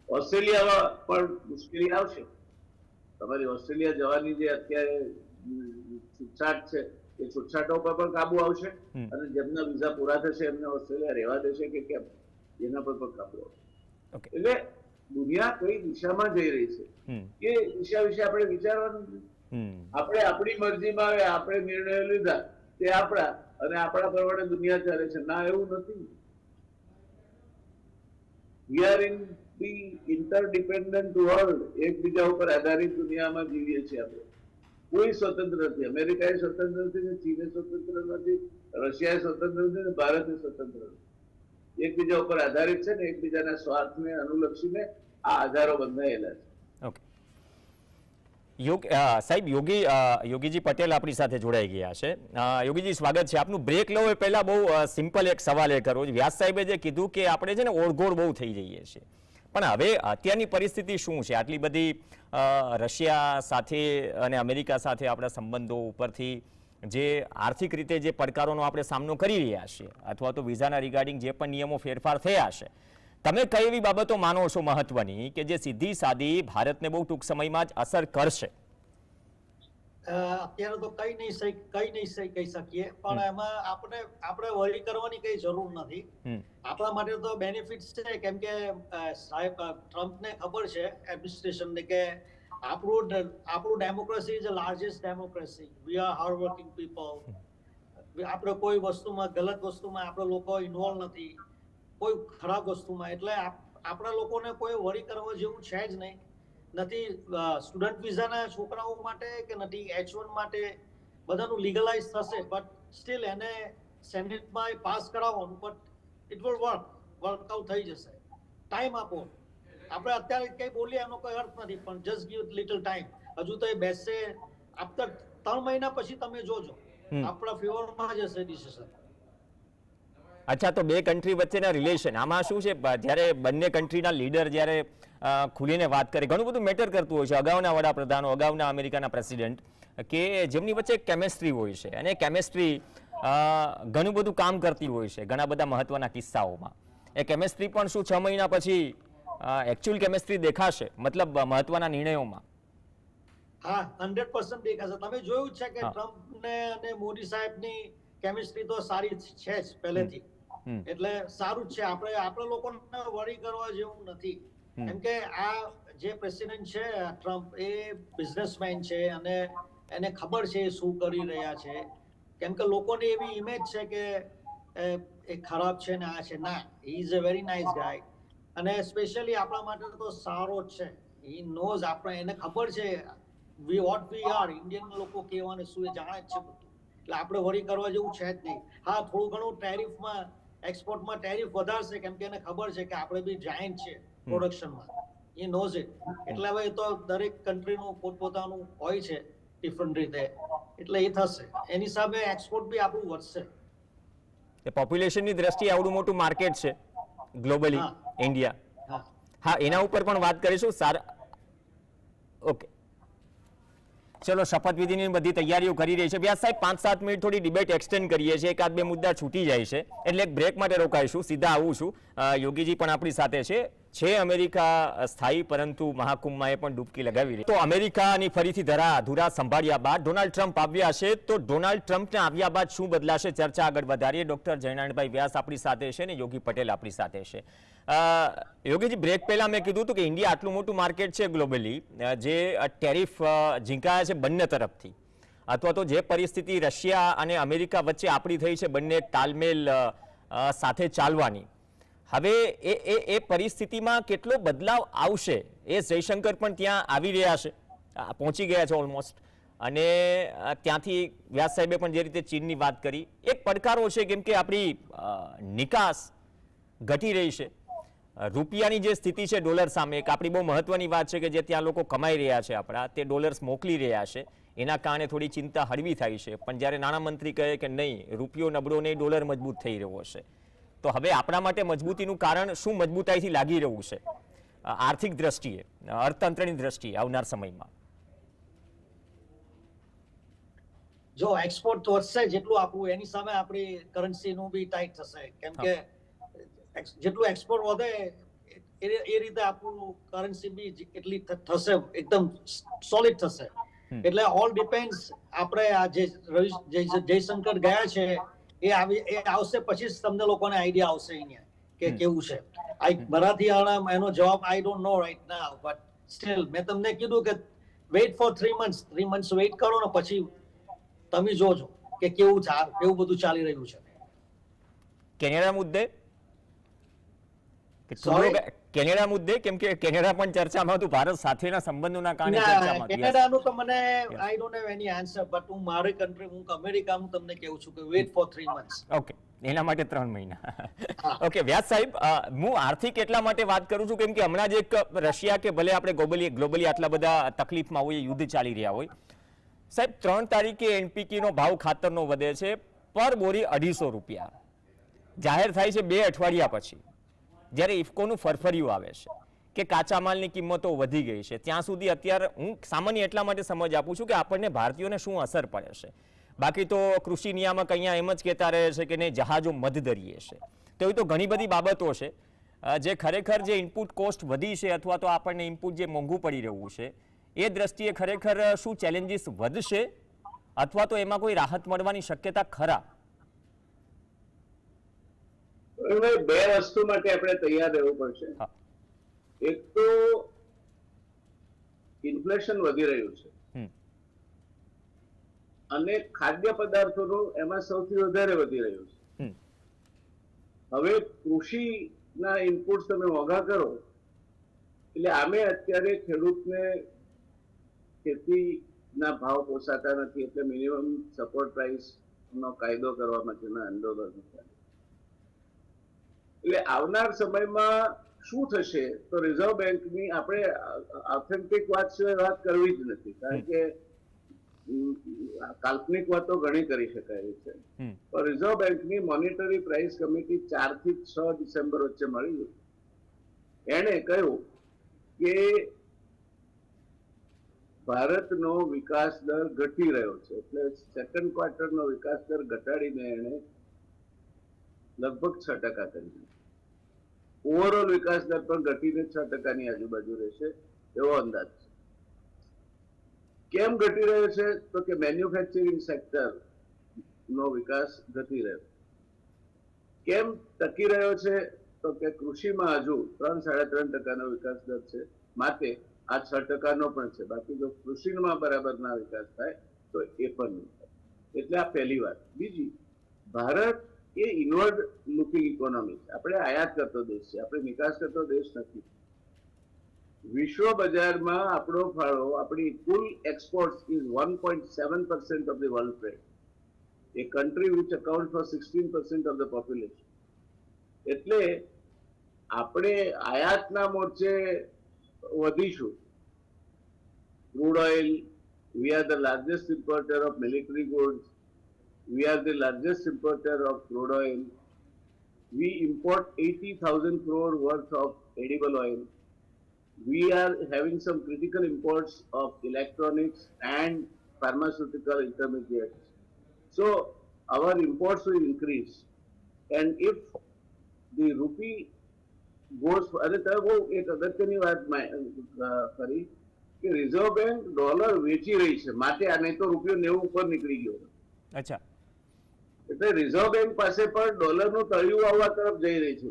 ઓસ્ટ્રેલિયામાં પણ મુશ્કેલી આવશે. તમારી ઓસ્ટ્રેલિયા જવાની જે અત્યારે છૂટછાટ છે એ છૂટછાટો પર પણ કાબુ આવશે, અને જેમના વિઝા પૂરા થશે એમને ઓસ્ટ્રેલિયા રહેવા દેશે કે કેમ એના પર પણ કાબુ આવશે. એટલે દુનિયા કઈ દિશામાં જઈ રહી છે એ દિશા વિશે આપણે વિચારવાનું. આપણે આપણી મરજીમાં આવે, આપણે નિર્ણયો લીધા તે આપણા, અને આપણા પ્રમાણે દુનિયા ચાલે છે. ના, એવું નથી. We are in the interdependent world. એકબીજા ઉપર આધારિત દુનિયામાં જીવીએ છીએ આપણે. કોઈ સ્વતંત્ર નથી. અમેરિકા સ્વતંત્ર નથી, ચીન સ્વતંત્ર નથી, રશિયા સ્વતંત્ર નથી, ભારત સ્વતંત્ર નથી. એકબીજા ઉપર આધારિત છે ને એકબીજાના સ્વાર્થને અનુલક્ષીને આ આધારો બંધાયેલા છે. સાહેબ, યોગીજી પટેલ આપણી સાથે જોડાઈ ગયા છે. યોગીજી, સ્વાગત છે આપનું. બ્રેક લો એ પહેલા બહુ સિમ્પલ એક સવાલ એ કરવો છે. વ્યાસ સાહેબે જે કીધું કે આપણે છે ને ઓળઘોળ બહુ થઈ જઈએ છીએ, પણ હવે અત્યારની પરિસ્થિતિ શું છે? આટલી બધી રશિયા સાથે અને અમેરિકા સાથે આપણા સંબંધો ઉપરથી જે આર્થિક રીતે જે પડકારોનો આપણે સામનો કરી રહ્યા છીએ, અથવા તો વિઝાના રિગાર્ડિંગ જે પણ નિયમો ફેરફાર થયા છે, તમે કઈ એવી બાબતો માનો છો મહત્વની કે જે સીધી સાદી ભારતને બહુ ટૂંક સમયમાં જ અસર કરશે? અત્યારે તો કઈ નહીં કહી શકીએ, પણ એમાં આપણે વરી કરવાની કઈ જરૂર નથી. આપણા માટે તો બેનિફિટ છે, કેમ કે સાહેબ ટ્રમ્પને ખબર છે એડમિનિસ્ટ્રેશનને કે આપણું democracy is the largest democracy. We are hard working people. આપણે કોઈ વસ્તુમાં ગલત વસ્તુમાં આપણે લોકો ઇન્વોલ્વ નથી, કોઈ ખરાબ વસ્તુમાં. એટલે આપણા લોકોને કોઈ વરી કરવા જેવું છે જ નહીં. નથી સ્ટુડન્ટ વિઝાના છોકરાઓ માટે કે નથી H1 માટે. બધાનું લીગલાઇઝ થશે, બટ સ્ટીલ એને સેનેટમાં પાસ કરાવવાનું, બટ ઇટ વિલ વર્કઆઉટ થઈ જશે. ટાઈમ આપો. આપણે અત્યારે કઈ બોલીએ એનો કોઈ અર્થ નથી, પણ જસ્ટ ગીવ લિટલ ટાઈમ. હજુ તો એ બેસશે. આફ્ટર 3 મહિના પછી તમે જોજો આપણા ફેવરમાં જશે ડિસિઝન. અચ્છા, તો બે કન્ટ્રી વચ્ચેના રિલેશન આમાં શું છે? જ્યારે બંને કન્ટ્રીના લીડર જ્યારે ખુલીને વાત કરે, ઘણું બધું મેટર કરતું હોય છે. અગાઉના વડાપ્રધાનો, અગાઉના અમેરિકાના પ્રેસિડેન્ટ, કે જેમની વચ્ચે કેમેસ્ટ્રી હોય છે, અને કેમેસ્ટ્રી ઘણું બધું કામ કરતી હોય છે ઘણા બધા મહત્વના કિસ્સાઓમાં. એ કેમેસ્ટ્રી પણ શું 6 મહિના પછી એકચ્યુઅલ કેમેસ્ટ્રી દેખાશે, મતલબ મહત્વના નિર્ણયોમાં? હા, 100% દેખાશે. તમે જોયું છે કે ટ્રમ્પ ને અને મોદી સાહેબની કેમિસ્ટ્રી તો સારી છે જ પહેલેથી. એટલે સારું જ છે. આપણે લોકોને વરી કરવા જેવું નથી, કેમ કે આ જે પ્રેસિડેન્ટ છે ટ્રમ્પ, એ બિઝનેસમેન છે અને એને ખબર છે શું કરી રહ્યા છે. કેમ કે લોકોની એવી ઇમેજ છે કે એ ખરાબ છે ને આ છે. ના, he is a very nice guy, અને સ્પેશિયલી આપણા માટે તો સારો જ છે. હી નોઝ, આપણે એને ખબર છે વોટ વી આર. ઇન્ડિયન લોકો કહેવાને શું એ જાણે જ છે બધું. એટલે આપણે વરી કરવા જેવું છે જ નહીં. હા, થોડું ઘણું ટેરિફમાં, એક્સપોર્ટમાં ટેરિફ વધારશે, કેમ કે એને ખબર છે કે આપણે બી જાયન્ટ છે પ્રોડક્શનમાં. એ નોઝ ઇટ. એટલે હવે તો દરેક કન્ટ્રીનું પોતપોતાનું હોય છે ડિફરન્ટ રીતે. એટલે એ થશે, એની સામે એક્સપોર્ટ બી આપણું વધશે. પોપ્યુલેશનની દ્રષ્ટિએ આવડું મોટું માર્કેટ છે ગ્લોબલી ઇન્ડિયા. હા, એના ઉપર પણ વાત કરીશું. સારા, ઓકે, ચલો, શપથવિધિની બધી તૈયારીઓ કરી રહી છે. વ્યાસ સાહેબ, 5-7 મિનિટ થોડી ડિબેટ એક્સટેન્ડ કરીએ છીએ. એકાદ બે મુદ્દા છૂટી જાય છે, એટલે એક બ્રેક માટે રોકાઈશું. સીધા આવું છું. યોગીજી પણ આપણી સાથે છે અમેરિકા સ્થાયી, પરંતુ મહાકુંભમાં એ પણ ડૂબકી લગાવી રહી. તો અમેરિકાની ફરીથી ધુરા સંભાળ્યા બાદ ડોનાલ્ડ ટ્રમ્પ આવ્યા છે, તો ડોનાલ્ડ ટ્રમ્પને આવ્યા બાદ શું બદલાશે? ચર્ચા આગળ વધારીએ. ડોક્ટર જયનારાયણભાઈ વ્યાસ આપણી સાથે છે ને યોગી પટેલ આપણી સાથે છે. યોગીજી, બ્રેક પહેલા મેં કીધું હતું કે ઇન્ડિયા આટલું મોટું માર્કેટ છે ગ્લોબલી, જે ટેરિફ ઝીંકાયા છે બંને તરફથી, અથવા તો જે પરિસ્થિતિ રશિયા અને અમેરિકા વચ્ચે આપણી થઈ છે, બંને તાલમેલ સાથે ચાલવાની, હવે એ પરિસ્થિતિમાં કેટલો બદલાવ આવશે? એ જયશંકર પણ ત્યાં આવી રહ્યા છે, પહોંચી ગયા છે ઓલમોસ્ટ, અને ત્યાંથી વ્યાસ સાહેબે પણ જે રીતે ચીનની વાત કરી, એક પડકારો છે, કેમ કે આપણી નિકાસ ઘટી રહી છે. રૂપિયાની જે સ્થિતિ છે ડોલર સામે, એક આપણી બહુ મહત્વની વાત છે કે જે ત્યાં લોકો કમાઈ રહ્યા છે આપણા, તે ડોલર્સ મોકલી રહ્યા છે, એના કારણે થોડી ચિંતા હળવી થાય છે. પણ જ્યારે નાણામંત્રી કહે કે નહીં, રૂપિયો નબળો નહીં, ડોલર મજબૂત થઈ રહ્યો છે, તો હવે આપણા માટે મજબૂતીનું કારણ શું મજબૂતાઈથી લાગી રહ્યું છે આર્થિક દ્રષ્ટિએ, અર્થતંત્રની દ્રષ્ટિએ આવનાર સમયમાં? જો એક્સપોર્ટ વધશે જેટલું આપણું, એની સામે આપણી કરન્સીનું બી ટાઈટ થશે. કેમ કે જેટલું એક્સપોર્ટ વધે એ રીતે આપણું કરન્સી બી એટલી થશે, એકદમ સોલિડ થશે. એટલે ઓલ ડિપેન્ડ્સ. આપણે આ જે જયશંકર ગયા છે એ આવશે પછી જ તમને લોકોને આઈડિયા આવશે અહીંયા કે કેવું છે. મરાઠી એનો જવાબ I don't know right now, but still મેં તમને કીધું કે wait for 3 months. 3 months wait કરો ને પછી તમે જોજો કે કેવું બધું ચાલી રહ્યું છે. કેનેડા મુદ્દે, કેનેડા મુદ્દે, કેમ કે કેનેડા પણ ચર્ચામાં હતું ભારત સાથેના સંબંધોના કારણે ચર્ચામાં. કેનેડાનું તો મને I don't have any answer, but હું મારી કન્ટ્રી, હું અમેરિકાનું તમને કહું છું કે વેઇટ ફોર 3 months. ઓકે, એના માટે 3 મહિના. ઓકે, વ્યાસ સાહેબ, હું આર્થિક એટલા માટે વાત કરું છું કેમ કે હમણાં જ એક રશિયા, કે ભલે આપણે ગ્લોબલી આટલા બધા તકલીફમાં હોય, યુદ્ધ ચાલી રહ્યા હોય, સાહેબ 3 તારીખે એનપીકે નો ભાવ ખાતરનો વધે છે પર બોરી 250 રૂપિયા, જાહેર થાય છે 2 અઠવાડિયા પછી, જ્યારે ઇફકોનું ફરફરિયું આવે છે કે કાચા માલની કિંમતો વધી ગઈ છે. ત્યાં સુધી અત્યારે હું સામાન્ય એટલા માટે સમજ આપું છું કે આપણને ભારતીયોને શું અસર પડે છે. બાકી તો કૃષિ નિયામક અહીંયા એમ જ કહેતા રહે છે કે નહીં, જહાજો મધદરિયે છે. તો એ તો ઘણી બધી બાબતો છે. જે ખરેખર જે ઇનપુટ કોસ્ટ વધી છે અથવા તો આપણને ઇનપુટ જે મોંઘું પડી રહ્યું છે એ દ્રષ્ટિએ ખરેખર શું ચેલેન્જીસ વધશે અથવા તો એમાં કોઈ રાહત મળવાની શક્યતા ખરા? બે વસ્તુ માટે આપણે તૈયાર રહેવું પડશે. હા. એક તો ઇન્ફ્લેશન વધી રહ્યું છે અને ખાદ્ય પદાર્થોનું એમાં સૌથી વધારે વધી રહ્યું છે. હવે કૃષિના ઇનપુટ્સ તમે મોંઘા કરો એટલે આમે અત્યારે ખેડૂતને ખેતીના ભાવ પોસાતા નથી, એટલે મિનિમમ સપોર્ટ પ્રાઇસ નો કાયદો કરવા માટેના આંદોલન છે. એટલે આવનાર સમયમાં શું થશે તો રિઝર્વ બેંકની આપણે ઓથેન્ટિક વાત સિવાય વાત કરવી જ નથી, કારણ કે કાલ્પનિક વાતો ઘણી કરી શકાય છે. પણ રિઝર્વ બેંકની મોનિટરી પ્રાઇસ કમિટી 4 થી 6 ડિસેમ્બર વચ્ચે મળી. એણે કહ્યું કે ભારતનો વિકાસ દર ઘટી રહ્યો છે, એટલે સેકન્ડ ક્વાર્ટરનો વિકાસ દર ઘટાડીને એને લગભગ 6% કરી. ઓવરઓલ વિકાસ દર પણ ઘટીને 6%ની આજુબાજુ રહેશે એવો અંદાજ છે. કેમ ઘટી રહ્યો છે તો કે મેન્યુફેક્ચરિંગ સેક્ટર નો વિકાસ ઘટી રહ્યો. કેમ ટકી રહ્યો છે તો કે કૃષિમાં હજુ 3-3.5% વિકાસ દર છે, માટે આ 6%નો પણ છે. બાકી જો કૃષિમાં બરાબર ના વિકાસ થાય તો એ પણ નહીં થાય. એટલે આ પહેલી વાત. બીજી, ભારત એ ઇનવર્ડ લુકિંગ ઇકોનોમી છે. આપણે આયાત કરતો દેશ છે, આપણે નિકાસ કરતો દેશ નથી. વિશ્વ બજારમાં આપણો ફાળો, આપણી કુલ exports is 1.7% of the world trade. A country which account for 16% of the population. એટલે આપણે આયાતના મોરચે વધીશું. Crude oil, we are the largest importer of military goods, we are the largest importer of crude oil. We import 80,000 crore worth of edible oil. We are having some critical imports of electronics and pharmaceutical intermediates. So our imports will increase. And if the rupee goes, અરે તમે બહુ એક અગત્યની વાત કરી કે reserve bank dollar વેચી રહી છે, માટે આ નહીં તો રૂપિયો 90 ઉપર નીકળી ગયો. અચ્છા, એટલે રિઝર્વ બેંક પાસે પણ ડોલરનું તળિયું આવવા તરફ જઈ રહી છે.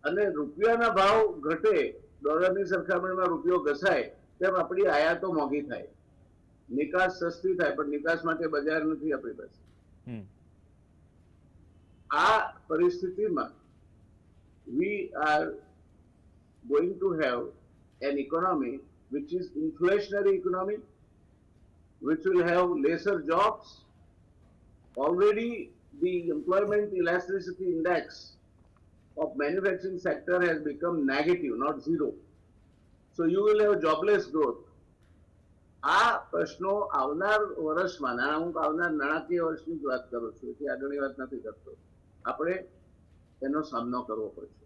અને રૂપિયાના ભાવ ઘટે, ડોલરની સરખામણીમાં રૂપિયો ઘસાય, તેમ આપણી આયાતો મોંઘી થાય, નિકાસ સસ્તી થાય, પણ નિકાસ માટે બજાર નથી આપણી પાસે. આ પરિસ્થિતિમાં we are going to have an economy which is inflationary economy, which will have lesser jobs. Already the employment elasticity index of manufacturing sector has become negative, not zero. So you will have jobless growth. આ પ્રશ્નો આવનાર વર્ષમાં, હું આવનાર નાણાકીય વર્ષની જ વાત કરું છું, એટલે આગળની વાત નથી કરતો, આપણે એનો સામનો કરવો પડશે.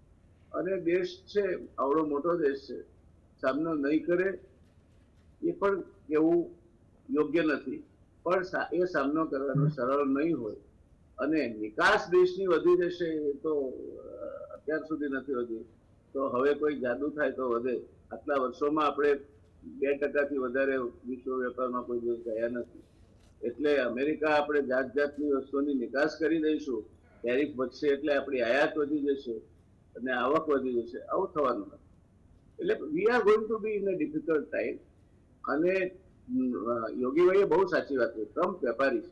અને દેશ છે, આવડો મોટો દેશ છે, સામનો નહીં કરે એ પણ કેવું યોગ્ય નથી, પણ એ સામનો કરવાનો સરળ નહીં હોય. અને નિકાસ દેશની વધી જશે એ તો અત્યાર સુધી નથી વધી, તો હવે કોઈ જાદુ થાય તો વધે. આટલા વર્ષોમાં આપણે 2% વધારે વિશ્વ વેપારમાં કોઈ દિવસ ગયા નથી. એટલે અમેરિકા આપણે જાત જાતની વસ્તુઓની નિકાસ કરી દઈશું, ટેરિફ વધશે એટલે આપણી આયાત વધી જશે અને આવક વધી જશે, આવું થવાનું નથી. એટલે we are going to B in a difficult time. અને યોગીભાઈએ બહુ સાચી વાત કરી, ટ્રમ્પ વેપારી છે.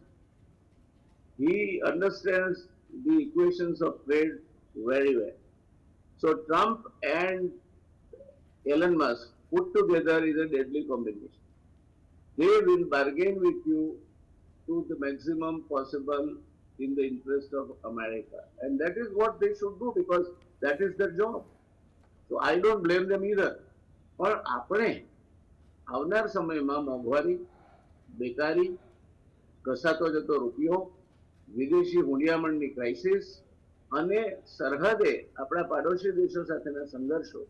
He understands the equations of trade very well. So Trump and Elon Musk put together is a deadly combination. They will bargain with you to the maximum possible in the interest of America. And that is what they should do, because that is their job. So I don't blame them either. પણ આપણે આવનાર સમયમાં મોંઘવારી, બેકારી, ઘસાતો જતો રૂપિયો, વિદેશી હુંડિયામણની crisis અને સરહદે આપણા પાડોશી દેશો સાથેના સંઘર્ષો,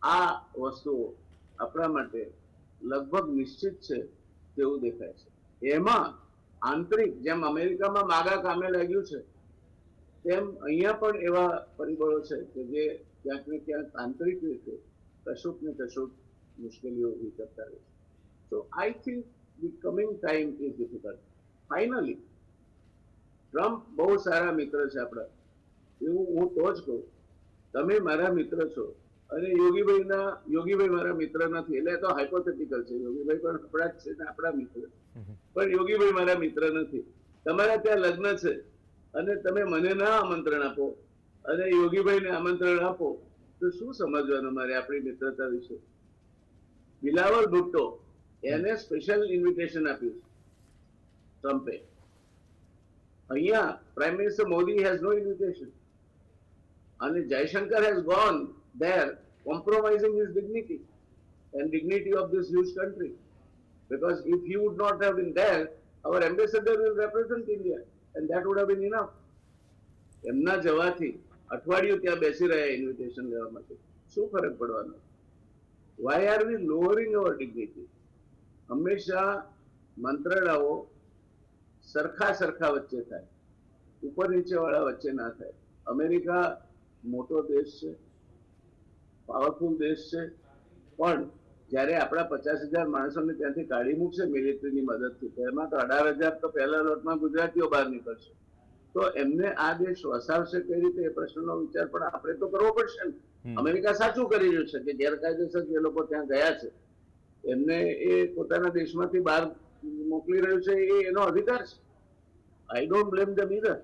આ વસ્તુઓ આપણા માટે લગભગ નિશ્ચિત છે તેવું દેખાય છે. એમાં આંતરિક, જેમ અમેરિકામાં માગા કામે લાગ્યું છે તેમ અહીંયા પણ એવા પરિબળો છે કે જે ક્યાંક ને ક્યાંક આંતરિક રીતે કશુંક ને કશુંક મુશ્કેલીઓ ઊભી કરતા રહે છે. So I think the coming time is difficult. Finally, Trump બહુ સારા મિત્ર છે આપણા, એવું હું તો જ કહું. તમે મારા મિત્ર છો અને યોગીભાઈ મારા મિત્ર નથી, એટલે તો હાઇપોથેટિકલ છે. યોગીભાઈ પણ આપણા જ છે ને આપણા મિત્ર, પણ યોગીભાઈ મારા મિત્ર નથી. તમારા ત્યાં લગ્ન છે અને તમે મને ના આમંત્રણ આપો અને યોગીભાઈને આમંત્રણ આપો, તો શું સમજવાનું મારે આપણી મિત્રતા વિશે? બિલાવલ ભુટ્ટો એને સ્પેશિયલ ઇન્વિટેશન આપ્યું ટ્રમ્પે. અહીંયા prime minister Modi has no invitation, અને Jaishankar has gone there compromising his dignity and dignity of this huge country, because if he would not have been there, our ambassador will represent India and that would have been enough. એમના જવાથી અઠવાડિયું ત્યાં બેસી રહ્યા invitation લેવા માટે, શું ફરક પડવાનો? why are we lowering our dignity? હંમેશા મંત્રણાઓ સરખા વચ્ચે થાય, ઉપર નીચે વાળા વચ્ચે ના થાય. અમેરિકા મોટો દેશ છે, પાવરફુલ દેશ છે, પણ જયારે આપણા 50,000 માણસોને ત્યાંથી કાઢી મૂકશે મિલિટરીની મદદથી, તેમાં તો 18,000 તો પહેલા લોટમાં ગુજરાતીઓ બહાર નીકળશે, તો એમને આ દેશ વસાવશે કઈ રીતે, એ પ્રશ્નનો વિચાર પણ આપણે તો કરવો પડશે ને. અમેરિકા સાચું કરી રહ્યું છે કે ગેરકાયદેસર જે લોકો ત્યાં ગયા છે એમને એ પોતાના દેશમાંથી બહાર મોકલી રહ્યું છે, એ એનો અધિકાર છે. I don't blame them either.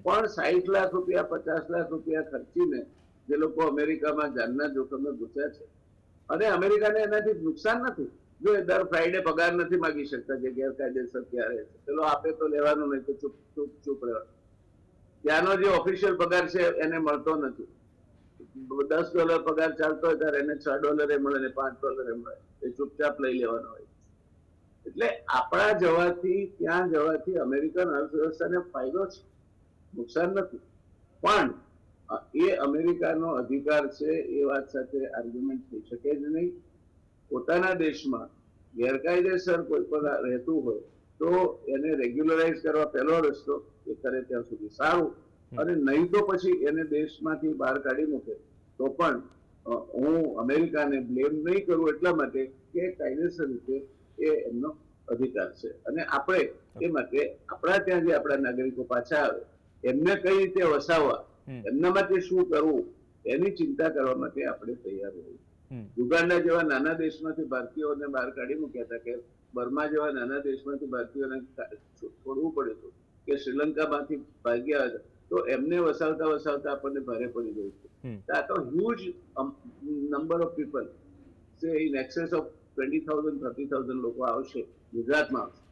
પણ 60 લાખ રૂપિયા 50 લાખ રૂપિયા ખર્ચીને જે લોકો અમેરિકામાં જાનના જોખમે ઘૂસ્યા છે, અને અમેરિકાને એનાથી નુકસાન નથી. જો એ દર ફ્રાઈડે પગાર નથી માગી શકતા જે ગેરકાયદેસર ત્યાં રહે છે, ચલો આપે તો લેવાનું, નહીં તો ચૂપ રહેવાનું. ત્યાંનો જે ઓફિશિયલ પગાર છે એને મળતો નથી. $10 પગાર ચાલતો હોય ત્યારે એને $6 મળે ને $5 મળે, એ ચૂપચાપ લઈ લેવાનો હોય. એટલે આપણા જવાથી ત્યાં જવાથી અમેરિકન અર્થવ્યવસ્થાને ફાયદો છે, નુકસાન નથી. પણ એ અમેરિકાનો અધિકાર છે, એ વાત સાથે આર્ગ્યુમેન્ટ થઈ શકે જ નહીં. પોતાના દેશમાં ગેરકાયદેસર કોઈ પણ રહેતું હોય તો એને રેગ્યુલરાઇઝ કરવા પહેલો રસ્તો એ કરે ત્યાં સુધી સારું, અને નહીં તો પછી એને દેશમાંથી બહાર કાઢી મૂકે તો પણ હું અમેરિકાને બ્લેમ નહીં કરું, એટલા માટે કે કાયદેસર રીતે એ એમનો અધિકાર છે. અને આપણે એ માટે આપણા ત્યાં જે આપણા નાગરિકો પાછા આવે એમને કઈ રીતે વસાવવા, એમના માટે શું કરવું, એની ચિંતા કરવા માટે આપણે તૈયાર હોઈએ. યુગાન્ડા જેવા નાના દેશમાંથી ભારતીયોને બહાર કાઢી મૂક્યા હતા, કે બર્મા જેવા નાના દેશમાંથી ભારતીયોને છોડવું પડ્યું હતું, કે શ્રીલંકામાંથી ભાગ્યા હતા, તો એમને વસાવતા આપણને ભારે પડી ગયું છે. આ તો હ્યુજ નંબર ઓફ પીપલ, સે ઇન એક્સેસ ઓફ 20,000-30,000 લોકો આવશે, ગુજરાતમાં આવશે,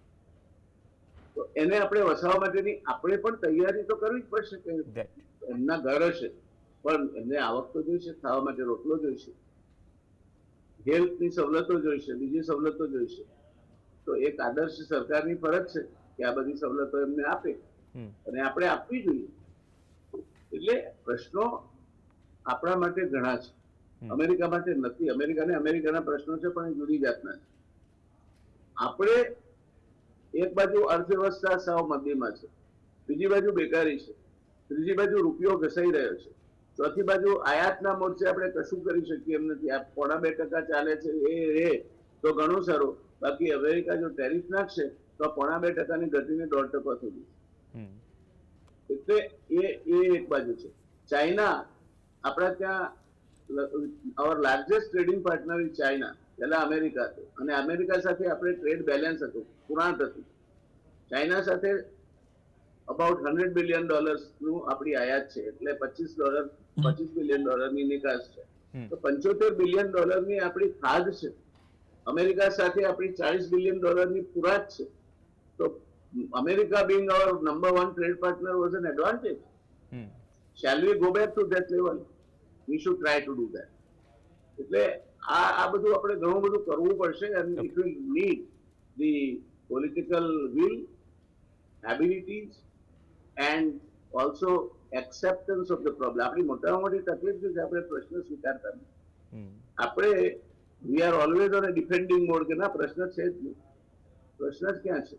તો એને આપણે વસાવવા માટેની આપણે પણ તૈયારી તો કરવી જ પડશે. કે એમના ઘર હશે પણ એમને આવક તો જોઈશે, ખાવા માટે રોટલો જોઈશે, હેલ્થની સવલતો જોઈશે, બીજી સવલતો જોઈશે. તો એક આદર્શ સરકારની ફરજ છે કે આ બધી સવલતો એમને આપે, અને આપણે આપવી જોઈએ. એટલે પ્રશ્નો આપણા માટે ઘણા છે, અમેરિકા માટે નથી. અમેરિકાના પ્રશ્નો છે પણ એ જુદી જાતના છે. આપણે એક બાજુ અર્થવ્યવસ્થા સાવ મંદીમાં છે, બીજી બાજુ બેકારી છે, ત્રીજી બાજુ રૂપિયો ઘસાઈ રહ્યો છે, ચોથી બાજુ આયાતના મોરચે આપણે કશું કરી શકીએ એમ નથી. આ 0.5% ચાલે છે એ તો ઘણું સારું, બાકી અમેરિકા જો ટેરિફ નાખશે તો 0.5%ની ઘટીને 1.5% થઈ જશે. એટલે એ એક બાજુ છે. ચાઇના આપણા ત્યાં, our largest trading partner is China, પહેલા અમેરિકા હતું, અને અમેરિકા સાથે આપણે ટ્રેડ બેલેન્સ હતું, પુરાંત હતું. ચાઇના સાથે અબાઉટ $100 બિલિયન નું આપણી આયાત છે, એટલે $25 બિલિયન ની નિકાસ છે. તો $75 બિલિયન ની આપણી ખાધ છે. અમેરિકા સાથે આપણી $40 બિલિયન ની પુરાત છે. તો America being our number 1 trade partner was an advantage. Shall we go back to that level? We should try to do that. એટલે આ બધું આપણે ઘણું બધું કરવું પડશે, and it will need the political will, abilities and also acceptance of the problem. આપણી મોટામાં મોટી તકલીફ છે કે આપણે પ્રશ્ન સ્વીકારતા નથી. આપણે we are always on a defending mode કે ના પ્રશ્ન છે જ નહીં. પ્રશ્ન જ ક્યાં છે?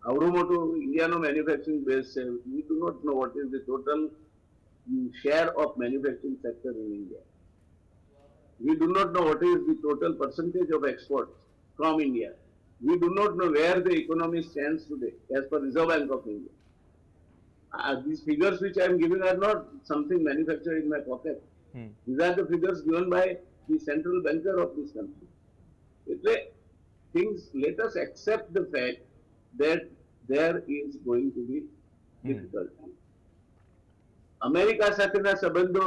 આવડું મોટું ઇન્ડિયાનો મેન્યુફેક્ચરિંગ બેઝ છે. we do not know what is the total share of manufacturing sector in India. We do not know what is the total percentage of exports from India. We do not know where the economy stands today as per Reserve Bank of India. These figures which I am giving are not something manufactured in my pocket. These are the figures given by the central banker of this country. Things, let us accept the fact that there is going to be difficulty. America સાથેના સંબંધો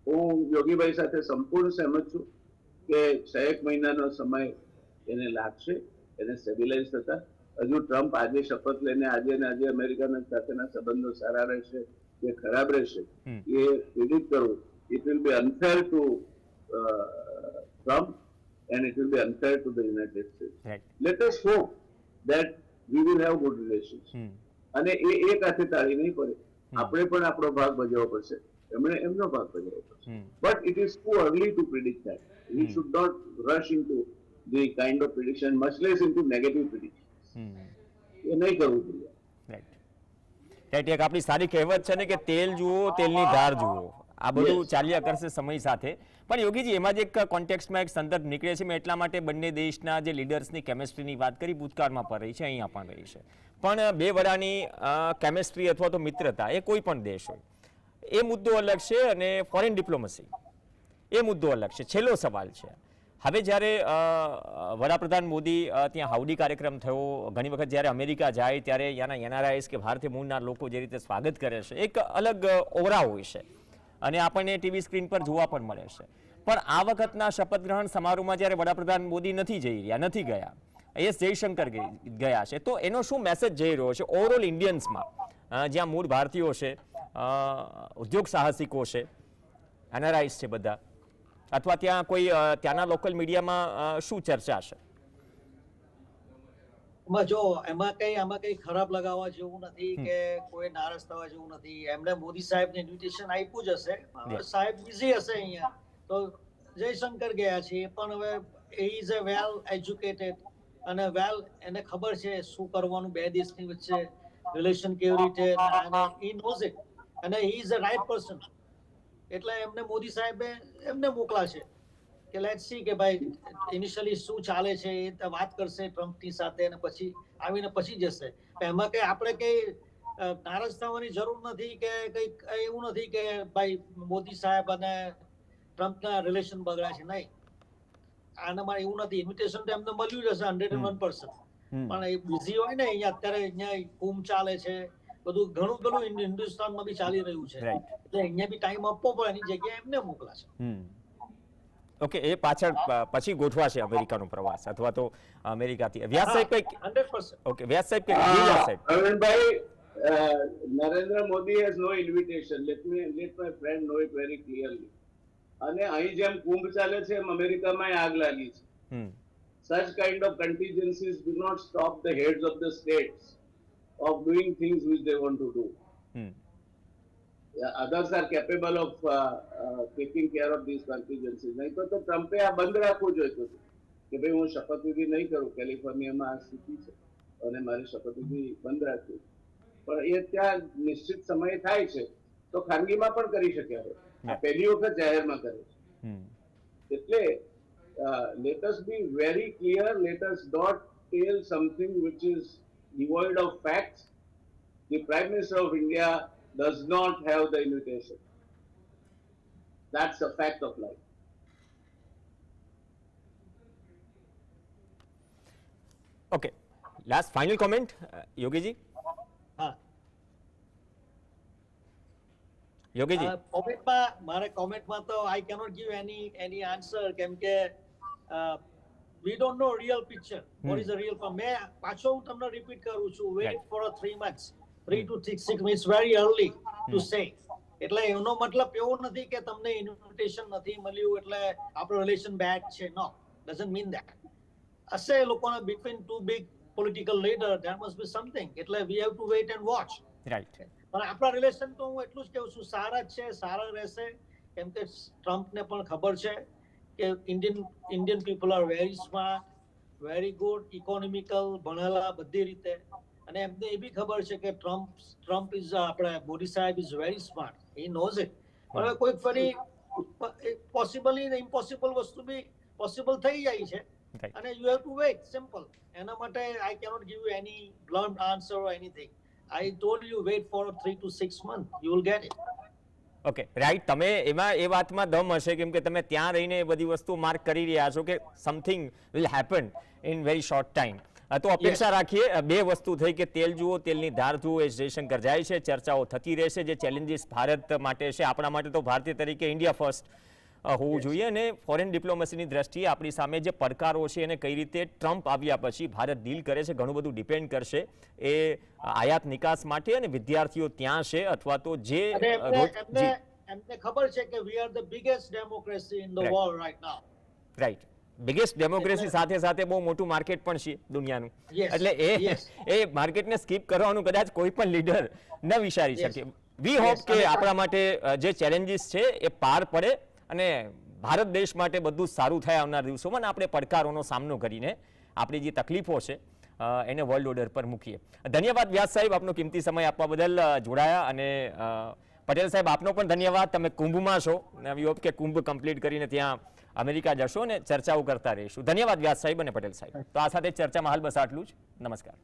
હું યોગીભાઈ સાથે સંપૂર્ણ સહેમત છું કે 6 મહિનાનો સમય એને લાગશે એને સ્ટેબિલાઇઝ થતા. હજુ ટ્રમ્પ આજે શપથ લઈને આજે ને આજે અમેરિકાના સાથેના સંબંધો સારા રહેશે કે ખરાબ રહેશે એ પ્રિડિક્ટ કરવું it will be unfair to Trump and it will be unfair to the United States. Right. Let us hope that we will have good relations. અને એ એક હાથે તાળી નહીં પડે. આપણે પણ આપણો ભાગ ભજવવો પડશે, એમણે એમનો ભાગ ભજવવો પડશે. But it is too early to predict that. We should not rush into the kind of prediction, much less into negative predictions. એ નહીં કરવું જોઈએ. રાઈટ. એક આપણી સારી કહેવત છે ને કે તેલ જુઓ તેલની ધાર જુઓ. આ બધું ચાલ્યા કરશે સમય સાથે. પણ યોગીજી, એમાં જ એક કોન્ટેક્સ્ટમાં એક સંદર્ભ નીકળે છે. મેં એટલા માટે બંને દેશના જે લીડર્સની કેમેસ્ટ્રીની વાત કરી, ભૂતકાળમાં પણ રહી છે, અહીંયા પણ રહી છે. પણ બે વડાની કેમેસ્ટ્રી અથવા તો મિત્રતા એ કોઈ પણ દેશ હોય એ મુદ્દો અલગ છે, અને ફોરેન ડિપ્લોમસી એ મુદ્દો અલગ છે. છેલ્લો સવાલ છે, હવે જ્યારે વડાપ્રધાન મોદી ત્યાં હાઉડી કાર્યક્રમ થયો, ઘણી વખત જ્યારે અમેરિકા જાય ત્યારે ત્યાંના એનઆરઆઈસ કે ભારતીય મૂળના લોકો જે રીતે સ્વાગત કરે છે, એક અલગ ઓરા હોય છે અને આપણને ટીવી સ્ક્રીન પર જોવા પણ મળે છે. પણ આ વખતના શપથ ગ્રહણ સમારોહમાં જ્યારે વડાપ્રધાન મોદી નથી જઈ રહ્યા, નથી ગયા, એસ જયશંકર ગયા છે, તો એનો શું મેસેજ જઈ રહ્યો છે ઓવરઓલ ઇન્ડિયન્સમાં, જ્યાં મૂળ ભારતીયો છે, ઉદ્યોગ સાહસિકો છે, એનઆરઆઈસ છે બધા, અથવા ત્યાં કોઈ ત્યાંના લોકલ મીડિયામાં શું ચર્ચા છે? આમાં કઈ ખરાબ લગાવવા જેવું નથી કે કોઈ નારાજ થવા જેવું નથી. એમણે મોદી સાહેબને ઇન્વિટેશન આપ્યું જ હશે. સાહેબ બિઝી હશે અહીંયા, તો જયશંકર ગયા છે. પણ હવે હી ઇઝ અ વેલ એજ્યુકેટેડ અને એને ખબર છે શું કરવાનું બે દેશની વચ્ચે, રિલેશન કેવી રીતે, અને હી નોઝ ઇટ, અને he is a right person. એટલે એમને મોદી સાહેબે એમને મોકલા છે કે લેટ્સ સી કે ભાઈ ઇનિશિયલી શું ચાલે છે, એ વાત કરશે ટ્રમ્પની સાથે અને પછી આવીને પછી જશે. એમાં કઈ આપણે કઈ નારાજ થવાની જરૂર નથી કે કઈ એવું નથી કે ભાઈ મોદી સાહેબ અને ટ્રમ્પના રિલેશન બગડ્યા છે. નહીં, આનામાં એવું નથી. ઇન્વિટેશન તો એમને મળ્યું જ હશે 101%. પણ એ બિઝી હોય ને, અહીંયા અત્યારે અહીંયા કુંભ ચાલે છે, બધું ઘણું પેલું હિન્દુસ્તાનમાં બી ચાલી રહ્યું છે, એટલે અહીંયા બી ટાઈમ આપવો પડે. એની જગ્યાએ એમને મોકલા છે. ઓકે, એ પાછળ પછી ગોઠવાશે અમેરિકાનો પ્રવાસ અથવા તો અમેરિકાથી. વ્યાસ સાહેબ કંઈક 100%. ઓકે, વ્યાસ સાહેબ કંઈક વ્યાસ સાહેબ Arvindbhai, Narendra Modi has no invitation. Let my friend know it very clearly. અને અહીં જેમ કુંભ ચાલે છે એમ અમેરિકામાં આગ લાગી છે. Such kind of contingencies do not stop the heads of the states of doing things which they want to do. Others are capable of taking care of these contingencies. નહીં તો ટ્રમ્પે આ બંધ રાખવું જોઈતું હતું કે ભાઈ હું શપથવિધિ નહીં કરું, કેલિફોર્નિયામાં આ સ્થિતિ છે અને મારી શપથવિધિ બંધ રાખવી. પણ એ ત્યાં નિશ્ચિત સમય થાય છે તો ખાનગીમાં પણ કરી શક્યા હોય. પહેલી વખત જાહેરમાં કરે છે. એટલે let us be very clear. Let us not tell something which is devoid of facts. The Prime Minister of India does not have the invitation. That's a fact of life. Okay, last final comment, Yogiji. હા, યોગીજી, મારા કોમેન્ટમાં તો I cannot give any answer કેમ કે we don't know real picture. What is the real? મેં પાછો હું તમને રિપીટ કરું છું, wait for 3 months. 3 to 6 months, very early to say. એટલે એનો મતલબ એવો નથી કે તમને ઇન્વિટેશન નથી મળ્યું એટલે આપણો રિલેશન બેડ છે. નો, doesn't mean that. હશે લોકોના between two big political leader, there must be something. એટલે we have to wait and watch. Right. પણ આપણા રિલેશન તો હું એટલું જ કહું છું, સારા જ છે, સારા રહેશે. કેમ કે ટ્રમ્પને પણ ખબર છે કે Indian people are very smart, very good, economical, ભણેલા બધી રીતે. અને એમને એ બી ખબર છે કે ટ્રમ્પ ઇઝ આપણે મોદી સાહેબ is very smart. He knows it. હવે કોઈક ફરી પોસિબલી ઇમ્પોસિબલ વસ્તુ બી પોસિબલ થઈ જાય છે Right. અને you have to wait, simple. એના માટે I cannot give you any blunt answer or anything. I told you wait for 3 to 6 months, you will get it. Okay right, તમે એમાં એ વાતમાં દમ હશે કેમ કે તમે ત્યાં રહીને એ બધી વસ્તુ માર્ક કરી રહ્યા છો કે something will happen in very short time. તો અપેક્ષા રાખીએ. બે વસ્તુ થઈ કે તેલ જુઓ, તેલની ધાર જુઓ, એ જયશંકર જાય છે, ચર્ચાઓ થતી રહેશે. જે ચેલેન્જીસ ભારત માટે છે, આપણા માટે તો ભારતીય તરીકે ઇન્ડિયા ફર્સ્ટ હોવું જોઈએ, અને ફોરેન ડિપ્લોમસીની દ્રષ્ટિએ આપણી સામે જે પડકારો છે એને કઈ રીતે ટ્રમ્પ આવ્યા પછી ભારત ડીલ કરે છે ઘણું બધું ડિપેન્ડ કરશે એ આયાત નિકાસ માટે અને વિદ્યાર્થીઓ ત્યાં છે અથવા તો જે એમને ખબર છે કે વી are the biggest democracy in the Right. World right now. Right, biggest democracy સાથે સાથે બહુ મોટું માર્કેટ પણ છે દુનિયાનું. Yes, એટલે yes. એ માર્કેટને સ્કીપ કરવાનું કદાચ કોઈ પણ લીડર ન વિચારી Yes. શકે. વી હોપ Yes, કે અને આપણા માટે જે ચેલેન્જીસ છે એ પાર પડે અને ભારત દેશ માટે બધું સારું થાય આવનાર દિવસોમાં, અને આપણે પડકારોનો સામનો કરીને આપણી જે તકલીફો છે એને વર્લ્ડ ઓર્ડર પર મૂકીએ. ધન્યવાદ વ્યાસ સાહેબ, આપનો કિંમતી સમય આપવા બદલ જોડાયા. અને પટેલ સાહેબ આપનો પણ ધન્યવાદ. તમે કુંભમાં છો, વી હોપ કે કુંભ કમ્પ્લીટ કરીને ત્યાં અમેરિકા જશો અને ચર્ચાઓ કરતા રહીશું. ધન્યવાદ વ્યાસ સાહેબ અને પટેલ સાહેબ. તો આ સાથે ચર્ચામાં હાલ બસ આટલું જ. નમસ્કાર.